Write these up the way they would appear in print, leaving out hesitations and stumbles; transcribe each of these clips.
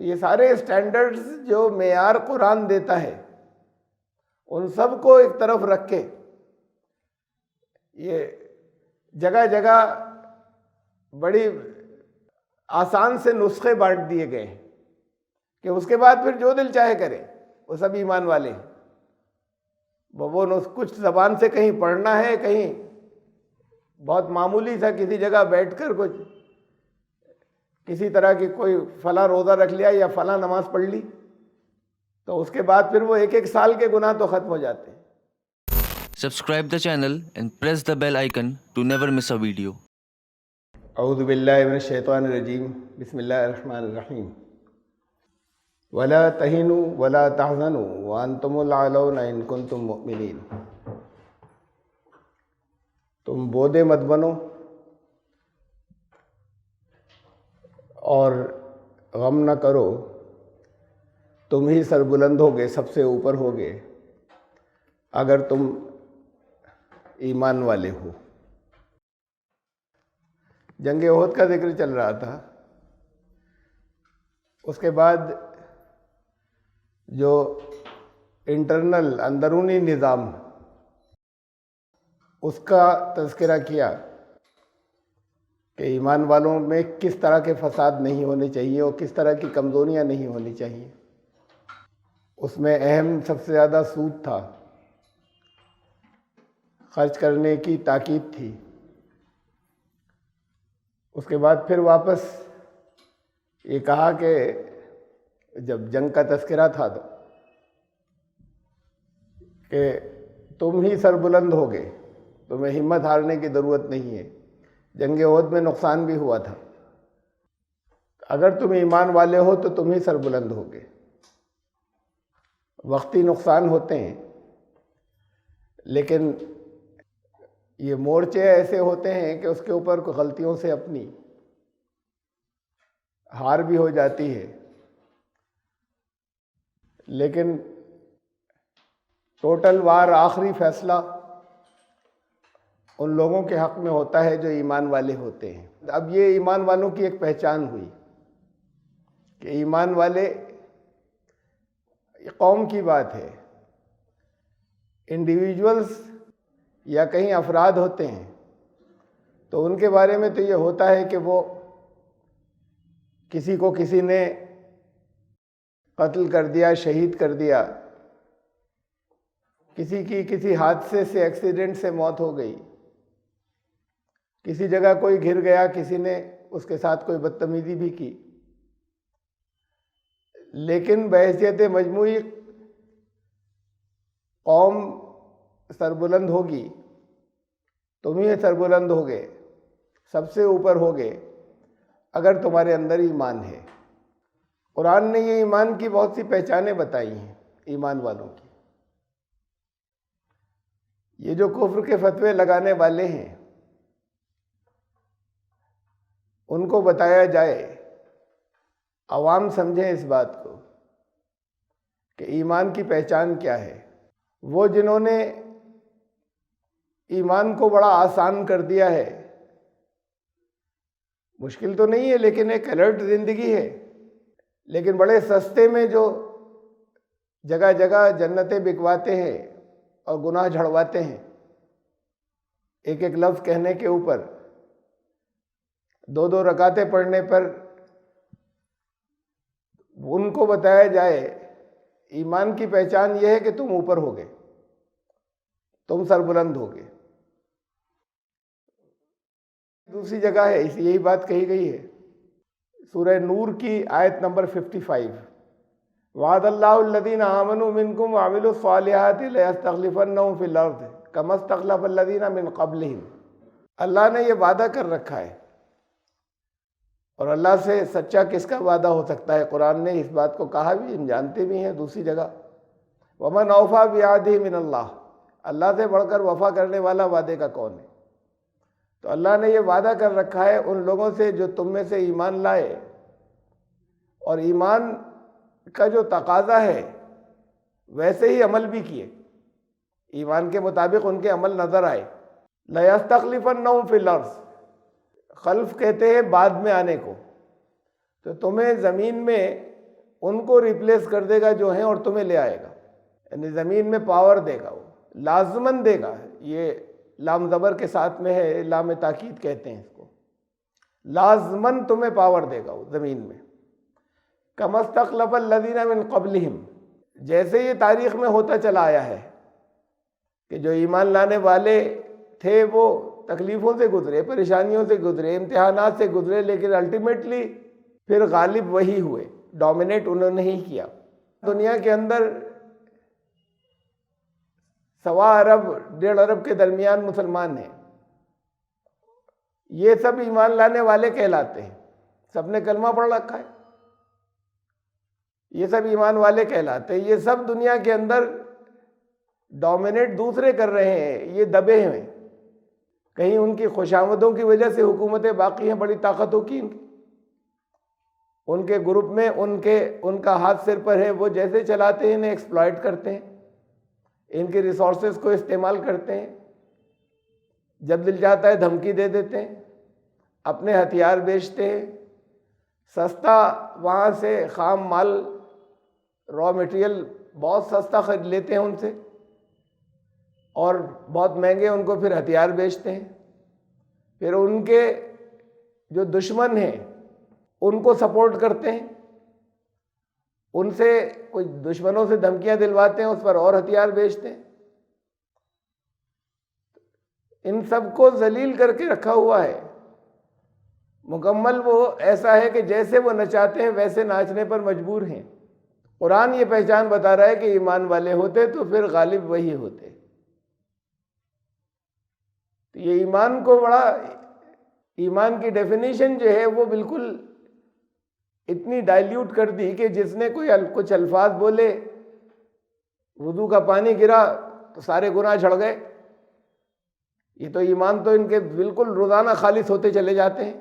یہ سارے اسٹینڈرڈز جو معیار قرآن دیتا ہے ان سب کو ایک طرف رکھ کے یہ جگہ جگہ بڑی آسان سے نسخے بانٹ دیے گئے ہیں کہ اس کے بعد پھر جو دل چاہے کرے، وہ سب ایمان والے ہیں۔ وہ کچھ زبان سے کہیں پڑھنا ہے، کہیں بہت معمولی سا کسی جگہ بیٹھ کر کچھ کسی طرح کی کوئی فلاں روزہ رکھ لیا یا فلاں نماز پڑھ لی، تو اس کے بعد پھر وہ ایک سال کے گناہ تو ختم ہو جاتے ہیں۔ Subscribe the channel and press the bell icon to never miss a video. اعوذ باللہ من الشیطان الرجیم، بسم اللہ الرحمن الرحیم۔ وَلَا تَهِنُوا وَلَا تَحْزَنُوا وَأَنْتُمُ الْأَعْلَوْنَ إِن كُنتُم مُؤْمِنِينَ۔ تم بودے مت بنو اور غم نہ کرو، تم ہی سربلند ہوگے، سب سے اوپر ہوگے اگر تم ایمان والے ہو۔ جنگ احد کا ذکر چل رہا تھا، اس کے بعد جو انٹرنل اندرونی نظام اس کا تذکرہ کیا کہ ایمان والوں میں کس طرح کے فساد نہیں ہونے چاہیے اور کس طرح کی کمزوریاں نہیں ہونی چاہیے۔ اس میں اہم سب سے زیادہ سود تھا، خرچ کرنے کی تاکید تھی۔ اس کے بعد پھر واپس یہ کہا کہ جب جنگ کا تذکرہ تھا تو کہ تم ہی سربلند ہوگے، تمہیں ہمت ہارنے کی ضرورت نہیں ہے۔ جنگ احد میں نقصان بھی ہوا تھا، اگر تم ایمان والے ہو تو تم ہی سربلند ہوگے۔ وقتی نقصان ہوتے ہیں، لیکن یہ مورچے ایسے ہوتے ہیں کہ اس کے اوپر غلطیوں سے اپنی ہار بھی ہو جاتی ہے، لیکن ٹوٹل وار، آخری فیصلہ ان لوگوں کے حق میں ہوتا ہے جو ایمان والے ہوتے ہیں۔ اب یہ ایمان والوں کی ایک پہچان ہوئی کہ ایمان والے یہ قوم کی بات ہے، انڈیویجولز یا کہیں افراد ہوتے ہیں تو ان کے بارے میں تو یہ ہوتا ہے کہ وہ کسی کو کسی نے قتل کر دیا، شہید کر دیا، کسی کی کسی حادثے سے، ایکسیڈنٹ سے موت ہو گئی، کسی جگہ کوئی گر گیا، کسی نے اس کے ساتھ کوئی بدتمیزی بھی کی، لیکن بحیثیت مجموعی قوم سربلند ہوگی، تم ہی سربلند ہوگے، سب سے اوپر ہوگے اگر تمہارے اندر ایمان ہے۔ قرآن نے یہ ایمان کی بہت سی پہچانیں بتائی ہیں ایمان والوں کی۔ یہ جو کفر کے فتوے لگانے والے ہیں ان کو بتایا جائے، عوام سمجھیں اس بات کو کہ ایمان کی پہچان کیا ہے۔ وہ جنہوں نے ایمان کو بڑا آسان کر دیا ہے، مشکل تو نہیں ہے لیکن ایک الرٹ زندگی ہے، لیکن بڑے سستے میں جو جگہ جگہ جنتیں بکواتے ہیں اور گناہ جھڑواتے ہیں، ایک ایک لفظ کہنے کے اوپر، دو دو رکعتیں پڑھنے پر، ان کو بتایا جائے ایمان کی پہچان یہ ہے کہ تم اوپر ہوگے، تم سربلند ہوگے۔ دوسری جگہ ہے یہی بات کہی گئی ہے، سورہ نور کی آیت نمبر 55، وعد اللہ الذین آمنوا منکم وعملوا الصالحات لیستخلفنہم فی الارض کما استخلف الذین من قبلہم۔ اللہ نے یہ وعدہ کر رکھا ہے، اور اللہ سے سچا کس کا وعدہ ہو سکتا ہے؟ قرآن نے اس بات کو کہا بھی، ہم جانتے بھی ہیں دوسری جگہ، ومن اوفی بعہدہ من اللہ، اللہ سے بڑھ کر وفا کرنے والا وعدے کا کون ہے؟ تو اللہ نے یہ وعدہ کر رکھا ہے ان لوگوں سے جو تم میں سے ایمان لائے، اور ایمان کا جو تقاضا ہے ویسے ہی عمل بھی کیے، ایمان کے مطابق ان کے عمل نظر آئے۔ لَيَسْتَخْلِفَنَّهُمْ فِي الْأَرْضِ، خلف کہتے ہیں بعد میں آنے کو، تو تمہیں زمین میں ان کو ریپلیس کر دے گا جو ہیں اور تمہیں لے آئے گا، یعنی زمین میں پاور دے گا، وہ لازماً دے گا۔ یہ لام زبر کے ساتھ میں ہے، لام تاکید کہتے ہیں اس کو، لازماً تمہیں پاور دے گا وہ زمین میں۔ کما استخلف الذین من قبلہم، جیسے یہ تاریخ میں ہوتا چلا آیا ہے کہ جو ایمان لانے والے تھے وہ تکلیفوں سے گزرے، پریشانیوں سے گزرے، امتحانات سے گزرے، لیکن الٹیمیٹلی پھر غالب وہی ہوئے، ڈومینیٹ انہوں نے ہی کیا۔ دنیا کے اندر 1.25 ارب 1.5 ارب کے درمیان مسلمان ہیں، یہ سب ایمان لانے والے کہلاتے ہیں، سب نے کلمہ پڑھ رکھا ہے، یہ سب ایمان والے کہلاتے ہیں۔ یہ سب دنیا کے اندر ڈومینیٹ دوسرے کر رہے ہیں، یہ دبے ہیں، کہیں ان کی خوشامدوں کی وجہ سے حکومتیں باقی ہیں بڑی طاقتوں کی، ان کے گروپ میں ان کا ہاتھ سر پر ہے، وہ جیسے چلاتے ہیں انہیں ایکسپلائٹ کرتے ہیں، ان کے ریسورسز کو استعمال کرتے ہیں، جب دل چاہتا ہے دھمکی دے دیتے ہیں، اپنے ہتھیار بیچتے ہیں، سستا وہاں سے خام مال را مٹیریل بہت سستا خرید لیتے ہیں ان سے، اور بہت مہنگے ان کو پھر ہتھیار بیچتے ہیں، پھر ان کے جو دشمن ہیں ان کو سپورٹ کرتے ہیں، ان سے کچھ دشمنوں سے دھمکیاں دلواتے ہیں، اس پر اور ہتھیار بیچتے ہیں، ان سب کو ذلیل کر کے رکھا ہوا ہے مکمل۔ وہ ایسا ہے کہ جیسے وہ نچاتے ہیں ویسے ناچنے پر مجبور ہیں۔ قرآن یہ پہچان بتا رہا ہے کہ ایمان والے ہوتے تو پھر غالب وہی ہوتے۔ تو یہ ایمان کو بڑا، ایمان کی ڈیفینیشن جو ہے وہ بالکل اتنی ڈائلیوٹ کر دی کہ جس نے کوئی کچھ الفاظ بولے، وضو کا پانی گرا تو سارے گناہ جھڑ گئے، یہ تو ایمان تو ان کے بالکل روزانہ خالص ہوتے چلے جاتے ہیں،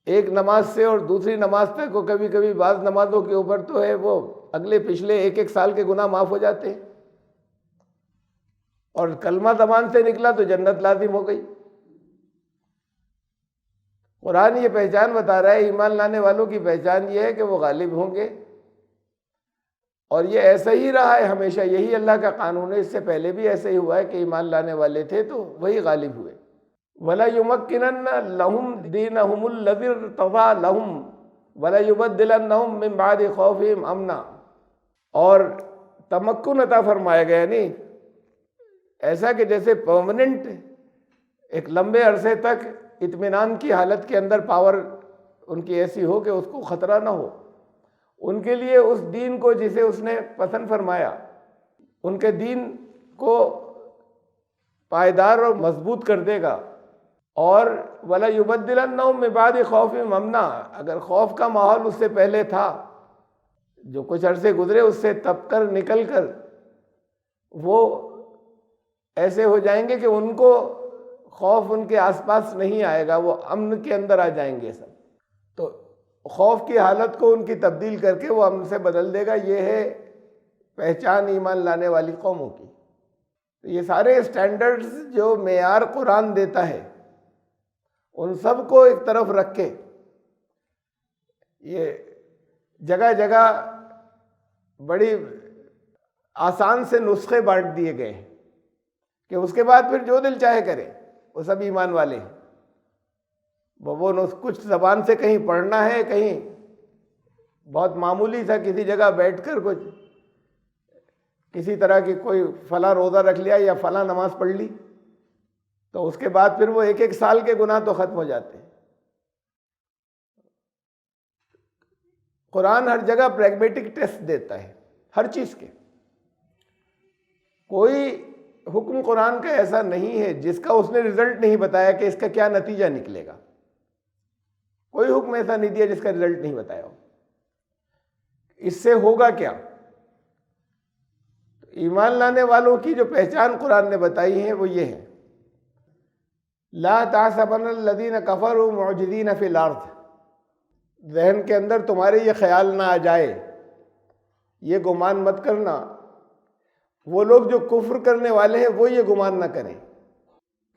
ایک نماز سے اور دوسری نماز تک، وہ کبھی کبھی بعض نمازوں کے اوپر تو ہے وہ اگلے پچھلے ایک سال کے گناہ معاف ہو جاتے ہیں، اور کلمہ زبان سے نکلا تو جنت لازم ہو گئی۔ قرآن یہ پہچان بتا رہا ہے، ایمان لانے والوں کی پہچان یہ ہے کہ وہ غالب ہوں گے، اور یہ ایسا ہی رہا ہے ہمیشہ، یہی اللہ کا قانون ہے، اس سے پہلے بھی ایسا ہی ہوا ہے کہ ایمان لانے والے تھے تو وہی غالب ہوئے۔ وَلَيُمَكِّنَنَّ لَهُمْ دِينَهُمُ الَّذِي ارْتَضَىٰ لَهُمْ وَلَيُبَدِّلَنَّهُمْ مِنْ بَعْدِ خَوْفِهِمْ أَمْنًا، اور تمکن عطا فرمایا گیا، نہیں ایسا کہ جیسے پرماننٹ ایک لمبے عرصے تک اطمینان کی حالت کے اندر پاور ان کی ایسی ہو کہ اس کو خطرہ نہ ہو، ان کے لیے اس دین کو جسے اس نے پسند فرمایا، ان کے دین کو پائیدار اور مضبوط کر دے گا۔ اور وَلَيُبَدِّلَنَّهُم مِّن بَعْدِ خَوْفِهِمْ أَمْنًا، اگر خوف کا ماحول اس سے پہلے تھا، جو کچھ عرصے گزرے اس سے تب کر نکل کر وہ ایسے ہو جائیں گے کہ ان کو خوف ان کے آس پاس نہیں آئے گا، وہ امن کے اندر آ جائیں گے سب۔ تو خوف کی حالت کو ان کی تبدیل کر کے وہ امن سے بدل دے گا، یہ ہے پہچان ایمان لانے والی قوموں کی۔ یہ سارے اسٹینڈرڈز جو معیار قرآن دیتا ہے ان سب کو ایک طرف رکھ کے یہ جگہ جگہ بڑی آسان سے نسخے بانٹ دیے گئے ہیں کہ اس کے بعد پھر جو دل چاہے کرے، وہ سب ایمان والے ہیں۔ وہ کچھ زبان سے کہیں پڑھنا ہے، کہیں بہت معمولی سا کسی جگہ بیٹھ کر کچھ کسی طرح کی کوئی فلاں روزہ رکھ لیا یا فلاں نماز پڑھ لی، تو اس کے بعد پھر وہ ایک سال کے گناہ تو ختم ہو جاتے ہیں۔ قرآن ہر جگہ پریگمیٹک ٹیسٹ دیتا ہے ہر چیز کے۔ کوئی حکم قرآن کا ایسا نہیں ہے جس کا اس نے رزلٹ نہیں بتایا کہ اس کا کیا نتیجہ نکلے گا، کوئی حکم ایسا نہیں دیا جس کا رزلٹ نہیں بتایا ہو، اس سے ہوگا کیا۔ ایمان لانے والوں کی جو پہچان قرآن نے بتائی ہے وہ یہ ہے، لا تحسبن الذین کفروا معجزین فی الارض، ذہن کے اندر تمہارے یہ خیال نہ آ جائے، یہ گمان مت کرنا، وہ لوگ جو کفر کرنے والے ہیں وہ یہ گمان نہ کریں،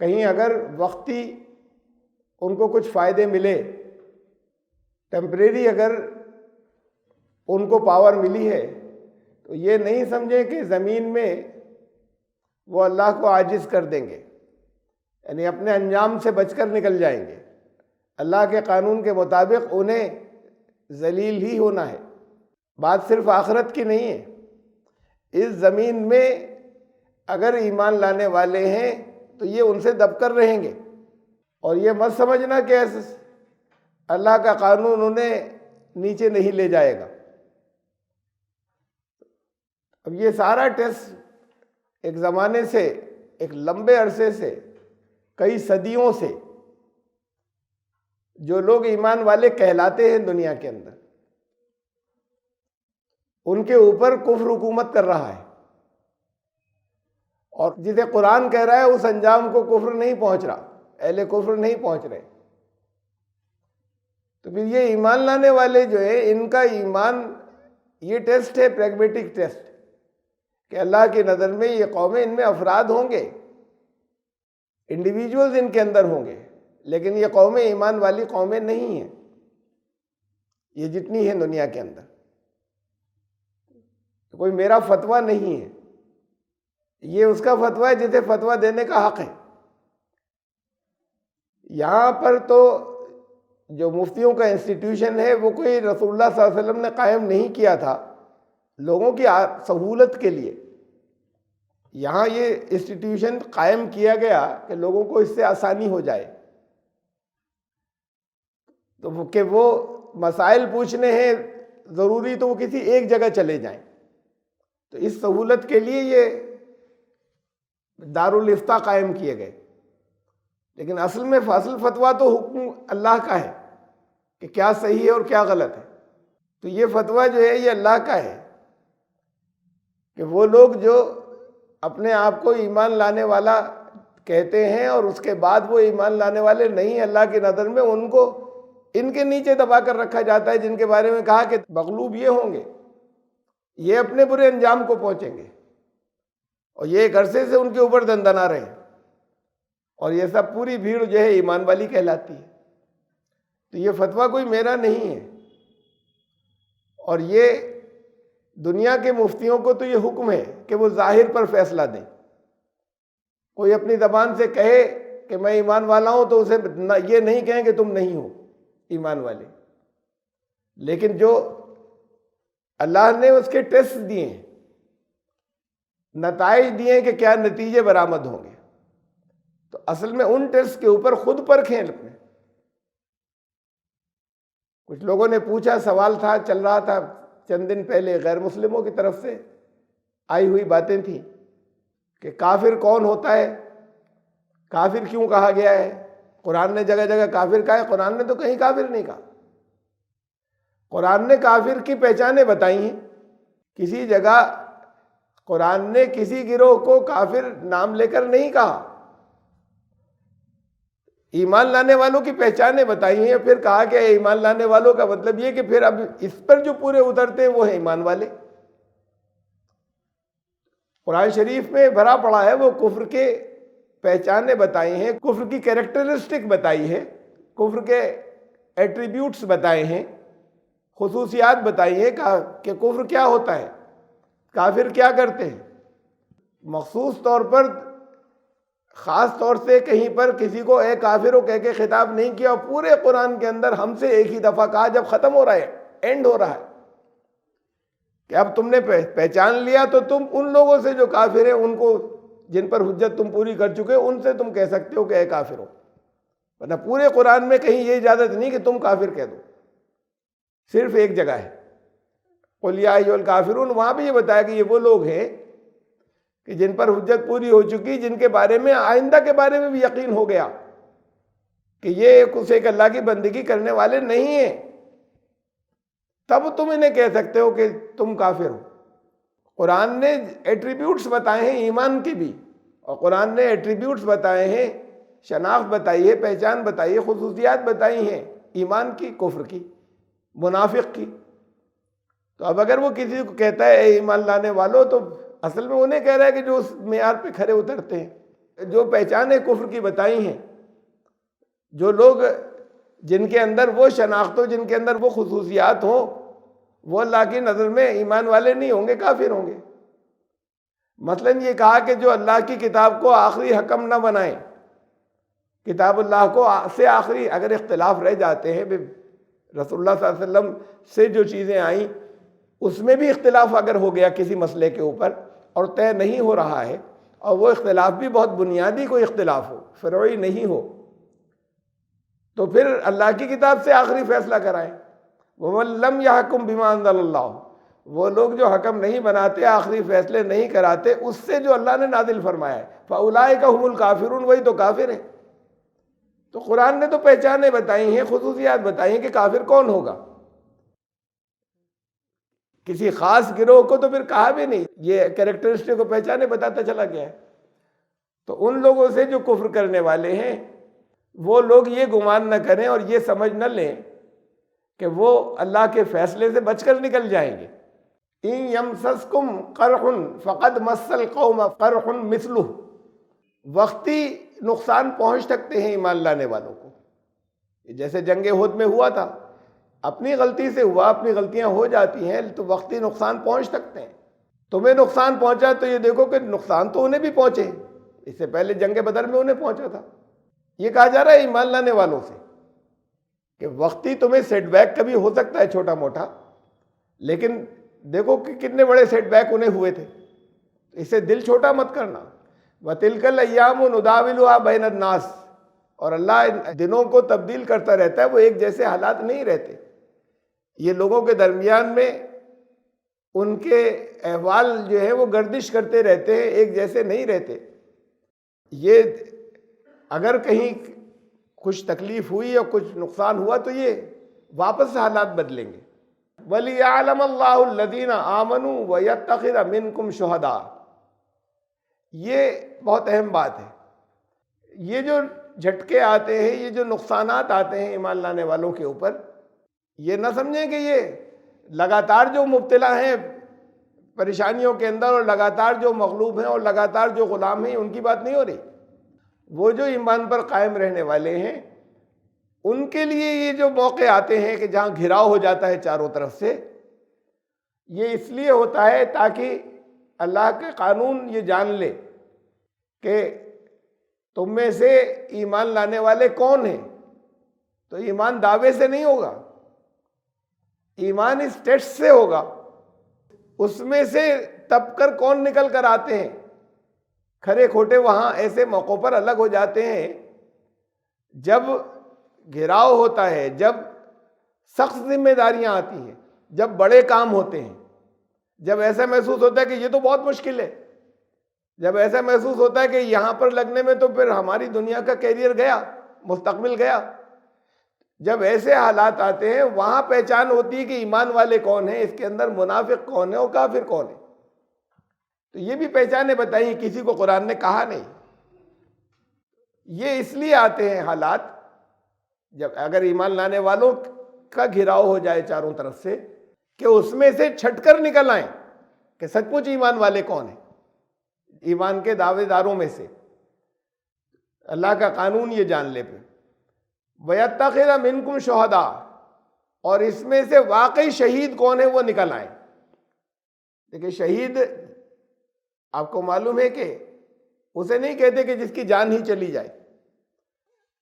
کہیں اگر وقتی ان کو کچھ فائدے ملے، ٹیمپریری اگر ان کو پاور ملی ہے، تو یہ نہیں سمجھیں کہ زمین میں وہ اللہ کو عاجز کر دیں گے، یعنی اپنے انجام سے بچ کر نکل جائیں گے۔ اللہ کے قانون کے مطابق انہیں ذلیل ہی ہونا ہے۔ بات صرف آخرت کی نہیں ہے، اس زمین میں اگر ایمان لانے والے ہیں تو یہ ان سے دب کر رہیں گے، اور یہ مت سمجھنا کہ اللہ کا قانون انہیں نیچے نہیں لے جائے گا۔ اب یہ سارا ٹیسٹ ایک زمانے سے، ایک لمبے عرصے سے، کئی صدیوں سے جو لوگ ایمان والے کہلاتے ہیں دنیا کے اندر، ان کے اوپر کفر حکومت کر رہا ہے، اور جسے قرآن کہہ رہا ہے اس انجام کو کفر نہیں پہنچ رہا، اہل کفر نہیں پہنچ رہے۔ تو پھر یہ ایمان لانے والے جو ہیں، ان کا ایمان، یہ ٹیسٹ ہے، پریگمیٹک ٹیسٹ، کہ اللہ کی نظر میں یہ قومیں، ان میں افراد ہوں گے، انڈیویجولز ان کے اندر ہوں گے، لیکن یہ قومیں ایمان والی قومیں نہیں ہیں، یہ جتنی ہیں دنیا کے اندر۔ کوئی میرا فتویٰ نہیں ہے، یہ اس کا فتویٰ ہے جسے فتویٰ دینے کا حق ہے۔ یہاں پر تو جو مفتیوں کا انسٹیٹیوشن ہے وہ کوئی رسول اللہ صلی اللہ علیہ وسلم نے قائم نہیں کیا تھا لوگوں کی سہولت کے لیے، یہاں یہ انسٹیٹیوشن قائم کیا گیا کہ لوگوں کو اس سے آسانی ہو جائے، تو کہ وہ مسائل پوچھنے ہیں ضروری تو وہ کسی ایک جگہ چلے جائیں، تو اس سہولت کے لیے یہ دارالافتاء قائم کیے گئے۔ لیکن اصل میں فاصل فتویٰ تو حکم اللہ کا ہے کہ کیا صحیح ہے اور کیا غلط ہے، تو یہ فتویٰ جو ہے یہ اللہ کا ہے کہ وہ لوگ جو اپنے آپ کو ایمان لانے والا کہتے ہیں اور اس کے بعد وہ ایمان لانے والے نہیں، اللہ کی نظر میں ان کو ان کے نیچے دبا کر رکھا جاتا ہے، جن کے بارے میں کہا کہ مغلوب یہ ہوں گے، یہ اپنے برے انجام کو پہنچیں گے، اور یہ ایک عرصے سے ان کے اوپر دندنا رہے ہیں، اور یہ سب پوری بھیڑ جو ہے ایمان والی کہلاتی ہے۔ تو یہ فتویٰ کوئی میرا نہیں ہے، اور یہ دنیا کے مفتیوں کو تو یہ حکم ہے کہ وہ ظاہر پر فیصلہ دیں۔ کوئی اپنی زبان سے کہے کہ میں ایمان والا ہوں تو اسے یہ نہیں کہیں کہ تم نہیں ہو ایمان والے، لیکن جو اللہ نے اس کے ٹیسٹ دیے ہیں، نتائج دیے ہیں کہ کیا نتیجے برآمد ہوں گے، تو اصل میں ان ٹیسٹ کے اوپر خود پرکھیں اپنے۔ کچھ لوگوں نے پوچھا، سوال تھا، چل رہا تھا چند دن پہلے، غیر مسلموں کی طرف سے آئی ہوئی باتیں تھیں کہ کافر کون ہوتا ہے، کافر کیوں کہا گیا ہے، قرآن نے جگہ جگہ کافر کہا ہے، قرآن نے تو کہیں کافر نہیں کہا۔ قرآن نے کافر کی پہچانیں بتائی ہیں، کسی جگہ قرآن نے کسی گروہ کو کافر نام لے کر نہیں کہا، ایمان لانے والوں کی پہچانیں بتائی ہیں، پھر کہا کہ ایمان لانے والوں کا مطلب یہ کہ پھر اب اس پر جو پورے اترتے ہیں وہ ہیں ایمان والے۔ قرآن شریف میں بھرا پڑا ہے، وہ کفر کے پہچانیں بتائی ہیں، کفر کی کیریکٹرسٹک بتائی ہے، کفر کے ایٹریبیوٹس بتائے ہیں، خصوصیات بتائی ہیں کہ کفر کیا ہوتا ہے، کافر کیا کرتے ہیں۔ مخصوص طور پر، خاص طور سے کہیں پر کسی کو اے کافر ہو کہہ کے خطاب نہیں کیا، اور پورے قرآن کے اندر ہم سے ایک ہی دفعہ کہا جب ختم ہو رہا ہے، اینڈ ہو رہا ہے، کہ اب تم نے پہچان لیا تو تم ان لوگوں سے جو کافر ہیں، ان کو جن پر حجت تم پوری کر چکے، ان سے تم کہہ سکتے ہو کہ اے کافر ہو، ورنہ پورے قرآن میں کہیں یہ اجازت نہیں کہ تم کافر کہہ دو، صرف ایک جگہ ہے قل یا ایھا الکافرون، وہاں بھی یہ بتایا کہ یہ وہ لوگ ہیں کہ جن پر حجت پوری ہو چکی، جن کے بارے میں آئندہ کے بارے میں بھی یقین ہو گیا کہ یہ ایک اللہ کی بندگی کرنے والے نہیں ہیں، تب تم انہیں کہہ سکتے ہو کہ تم کافر ہو۔ قرآن نے ایٹریبیوٹس بتائے ہیں ایمان کے بھی، اور قرآن نے ایٹریبیوٹس بتائے ہیں، شناخت بتائی ہے، پہچان بتائی ہے، خصوصیات بتائی ہیں ایمان کی، کفر کی، منافق کی۔ تو اب اگر وہ کسی کو کہتا ہے اے ایمان لانے والوں، تو اصل میں انہیں کہہ رہا ہے کہ جو اس معیار پہ کھڑے اترتے ہیں، جو پہچانیں کفر کی بتائی ہیں، جو لوگ جن کے اندر وہ شناخت ہو، جن کے اندر وہ خصوصیات ہوں وہ اللہ کی نظر میں ایمان والے نہیں ہوں گے، کافر ہوں گے۔ مثلاً یہ کہا کہ جو اللہ کی کتاب کو آخری حکم نہ بنائیں، کتاب اللہ کو سے آخری، اگر اختلاف رہ جاتے ہیں، رسول اللہ صلی اللہ علیہ وسلم سے جو چیزیں آئیں اس میں بھی اختلاف اگر ہو گیا کسی مسئلے کے اوپر اور طے نہیں ہو رہا ہے، اور وہ اختلاف بھی بہت بنیادی کوئی اختلاف ہو، فروعی نہیں ہو، تو پھر اللہ کی کتاب سے آخری فیصلہ کرائیں۔ وَمَن لَّمْ يَحْكُم بِمَا أَنزَلَ اللَّهُ، وہ لوگ جو حکم نہیں بناتے، آخری فیصلے نہیں کراتے اس سے جو اللہ نے نازل فرمایا ہے، فَأُولَٰئِكَ هُمُ الْكَافِرُونَ، وہی تو کافر ہیں۔ تو قرآن نے تو پہچانیں بتائی ہیں، خصوصیات بتائی ہیں کہ کافر کون ہوگا۔ کسی خاص گروہ کو تو پھر کہا بھی نہیں، یہ کریکٹرسٹک کو پہچانے بتاتا چلا گیا ہے۔ تو ان لوگوں سے جو کفر کرنے والے ہیں وہ لوگ یہ گمان نہ کریں اور یہ سمجھ نہ لیں کہ وہ اللہ کے فیصلے سے بچ کر نکل جائیں گے۔ ان یمسسکم قرح فقد مس القوم قرح مثلہ، وقتی نقصان پہنچ سکتے ہیں ایمان لانے والوں کو، جیسے جنگ احد میں ہوا تھا، اپنی غلطی سے ہوا، اپنی غلطیاں ہو جاتی ہیں تو وقتی نقصان پہنچ سکتے ہیں۔ تمہیں نقصان پہنچا تو یہ دیکھو کہ نقصان تو انہیں بھی پہنچے، اس سے پہلے جنگ بدر میں انہیں پہنچا تھا۔ یہ کہا جا رہا ہے ایمان لانے والوں سے کہ وقتی تمہیں سیٹ بیک کبھی ہو سکتا ہے چھوٹا موٹا، لیکن دیکھو کہ کتنے بڑے سیٹ بیک انہیں ہوئے تھے، اس سے دل چھوٹا مت کرنا۔ وَتِلْكَ الْأَيَّامُ نُدَاوِلُهَا بَيْنَ النَّاسِ، اور اللہ ان دنوں کو تبدیل کرتا رہتا ہے، وہ ایک جیسے حالات نہیں رہتے، یہ لوگوں کے درمیان میں ان کے احوال جو ہے وہ گردش کرتے رہتے ہیں، ایک جیسے نہیں رہتے۔ یہ اگر کہیں کچھ تکلیف ہوئی اور کچھ نقصان ہوا تو یہ واپس حالات بدلیں گے۔ وَلِيَعْلَمَ اللَّهُ الَّذِينَ آمَنُوا وَيَتَّخِذَ مِنكُمْ شُهَدَاءَ، یہ بہت اہم بات ہے۔ یہ جو جھٹکے آتے ہیں، یہ جو نقصانات آتے ہیں ایمان لانے والوں کے اوپر، یہ نہ سمجھیں کہ یہ لگاتار جو مبتلا ہیں پریشانیوں کے اندر اور لگاتار جو مغلوب ہیں اور لگاتار جو غلام ہیں، ان کی بات نہیں ہو رہی۔ وہ جو ایمان پر قائم رہنے والے ہیں ان کے لیے یہ جو موقع آتے ہیں کہ جہاں گھراؤ ہو جاتا ہے چاروں طرف سے، یہ اس لیے ہوتا ہے تاکہ اللہ کے قانون یہ جان لے کہ تم میں سے ایمان لانے والے کون ہیں۔ تو ایمان دعوے سے نہیں ہوگا، ایمان اس ٹیسٹ سے ہوگا، اس میں سے تب کر کون نکل کر آتے ہیں۔ کھرے کھوٹے وہاں ایسے موقعوں پر الگ ہو جاتے ہیں جب گھراؤ ہوتا ہے، جب سخت ذمہ داریاں آتی ہیں، جب بڑے کام ہوتے ہیں، جب ایسا محسوس ہوتا ہے کہ یہ تو بہت مشکل ہے، جب ایسا محسوس ہوتا ہے کہ یہاں پر لگنے میں تو پھر ہماری دنیا کا کیریئر گیا، مستقبل گیا، جب ایسے حالات آتے ہیں وہاں پہچان ہوتی ہے کہ ایمان والے کون ہیں، اس کے اندر منافق کون ہے اور کافر کون ہے۔ تو یہ بھی پہچانے بتائیے، کسی کو قرآن نے کہا نہیں۔ یہ اس لیے آتے ہیں حالات جب اگر ایمان لانے والوں کا گھراؤ ہو جائے چاروں طرف سے، کہ اس میں سے چھٹ کر نکل آئیں کہ سچ مچ ایمان والے کون ہیں، ایمان کے دعوے داروں میں سے اللہ کا قانون یہ جان لے۔ پھر وَيَتَّخِذَ مِنكُمْ شُهَدَاءَ، اور اس میں سے واقعی شہید کون ہے وہ نکل آئیں۔ دیکھیں شہید آپ کو معلوم ہے کہ اسے نہیں کہتے کہ جس کی جان ہی چلی جائے،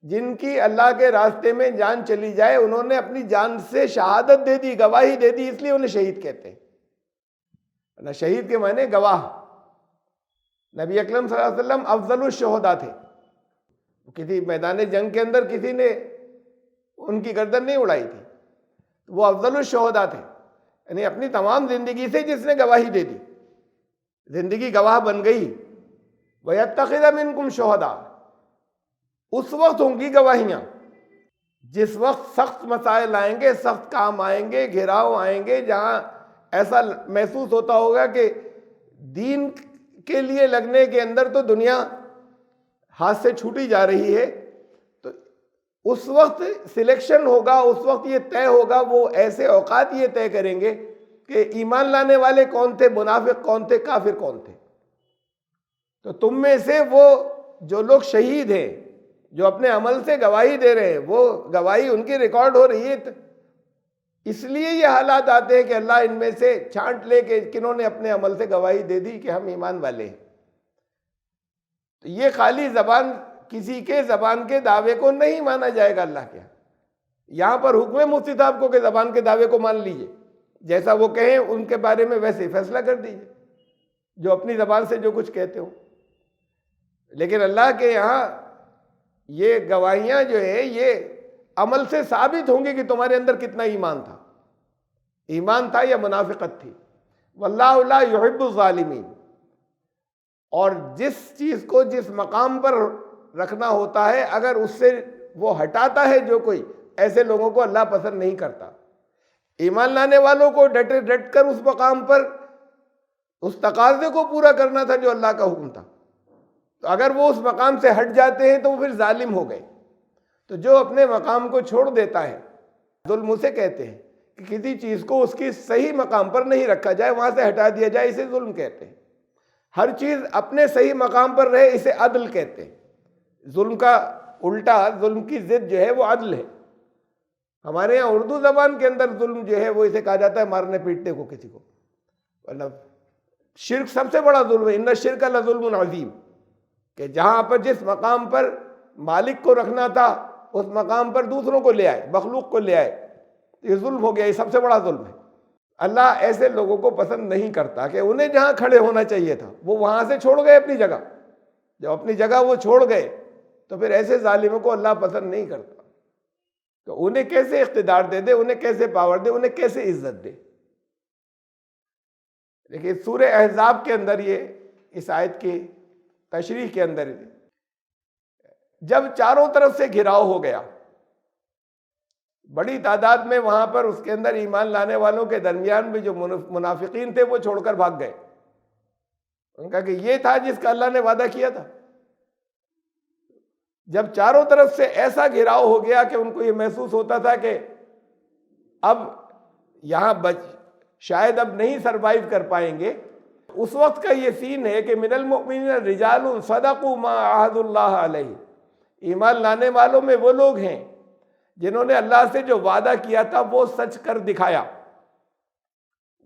جن کی اللہ کے راستے میں جان چلی جائے انہوں نے اپنی جان سے شہادت دے دی، گواہی دے دی، اس لیے انہیں شہید کہتے ہیں۔ شہید کے معنی گواہ۔ نبی اکرم صلی اللہ علیہ وسلم افضل الشہداء تھے، کسی میدان جنگ کے اندر کسی نے ان کی گردن نہیں اڑائی تھی، وہ افضل الشہداء تھے، یعنی اپنی تمام زندگی سے جس نے گواہی دے دی، زندگی گواہ بن گئی۔ وَيَتَّخِذَ مِنكُمْ شُهَدَاءَ، اس وقت ہوں گی گواہیاں جس وقت سخت مسائل آئیں گے، سخت کام آئیں گے، گھراؤ آئیں گے، جہاں ایسا محسوس ہوتا ہوگا کہ دین کے لیے لگنے کے اندر تو دنیا ہاتھ سے چھوٹی جا رہی ہے۔ تو اس وقت سلیکشن ہوگا، اس وقت یہ طے ہوگا، وہ ایسے اوقات یہ طے کریں گے کہ ایمان لانے والے کون تھے، منافق کون تھے، کافر کون تھے۔ تو تم میں سے وہ جو لوگ شہید ہیں، جو اپنے عمل سے گواہی دے رہے ہیں، وہ گواہی ان کی ریکارڈ ہو رہی ہے، اس لیے یہ حالات آتے ہیں کہ اللہ ان میں سے چھانٹ لے کہ کنہوں نے اپنے عمل سے گواہی دے دی کہ ہم ایمان والے ہیں۔ تو یہ خالی زبان، کسی کے زبان کے دعوے کو نہیں مانا جائے گا اللہ کے یہاں۔ یہاں پر حکم مفتی صاحب کو کہ زبان کے دعوے کو مان لیجئے، جیسا وہ کہیں ان کے بارے میں ویسے فیصلہ کر دیجئے، جو اپنی زبان سے جو کچھ کہتے ہو۔ لیکن اللہ کے یہاں یہ گواہیاں جو ہے یہ عمل سے ثابت ہوں گی کہ تمہارے اندر کتنا ایمان تھا یا منافقت تھی۔ واللہ لا یحب الظالمین۔ اور جس چیز کو جس مقام پر رکھنا ہوتا ہے اگر اس سے وہ ہٹاتا ہے جو کوئی، ایسے لوگوں کو اللہ پسند نہیں کرتا۔ ایمان لانے والوں کو ڈٹ کر اس مقام پر اس تقاضے کو پورا کرنا تھا جو اللہ کا حکم تھا، تو اگر وہ اس مقام سے ہٹ جاتے ہیں تو وہ پھر ظالم ہو گئے۔ تو جو اپنے مقام کو چھوڑ دیتا ہے، ظلم اسے کہتے ہیں کہ کسی چیز کو اس کی صحیح مقام پر نہیں رکھا جائے، وہاں سے ہٹا دیا جائے، اسے ظلم کہتے ہیں۔ ہر چیز اپنے صحیح مقام پر رہے، اسے عدل کہتے ہیں۔ ظلم کا الٹا، ظلم کی ضد جو ہے وہ عدل ہے۔ ہمارے یہاں اردو زبان کے اندر ظلم جو ہے وہ اسے کہا جاتا ہے مارنے پیٹنے کو کسی کو، مطلب شرک سب سے بڑا ظلم ہے، ان الشرک لظلم عظیم، کہ جہاں پر جس مقام پر مالک کو رکھنا تھا اس مقام پر دوسروں کو لے آئے، مخلوق کو لے آئے، یہ ظلم ہو گیا، یہ سب سے بڑا ظلم ہے۔ اللہ ایسے لوگوں کو پسند نہیں کرتا کہ انہیں جہاں کھڑے ہونا چاہیے تھا وہ وہاں سے چھوڑ گئے اپنی جگہ، جب اپنی جگہ وہ چھوڑ گئے تو پھر ایسے ظالموں کو اللہ پسند نہیں کرتا۔ تو انہیں کیسے اقتدار دے دے، انہیں کیسے پاور دے، انہیں کیسے عزت دے۔ لیکن سورہ احزاب کے اندر یہ اس آیت کی تشریح کے اندر جب چاروں طرف سے گھراؤ ہو گیا، بڑی تعداد میں وہاں پر اس کے اندر ایمان لانے والوں کے درمیان بھی جو منافقین تھے وہ چھوڑ کر بھاگ گئے۔ ان کا کہ یہ تھا جس کا اللہ نے وعدہ کیا تھا۔ جب چاروں طرف سے ایسا گھراؤ ہو گیا کہ ان کو یہ محسوس ہوتا تھا کہ اب یہاں شاید اب نہیں سروائیو کر پائیں گے، اس وقت کا یہ سین ہے کہ من المؤمنین رجال صدقوا ما عاہدوا اللہ علیہ، ایمان لانے والوں میں وہ لوگ ہیں جنہوں نے اللہ سے جو وعدہ کیا تھا وہ سچ کر دکھایا،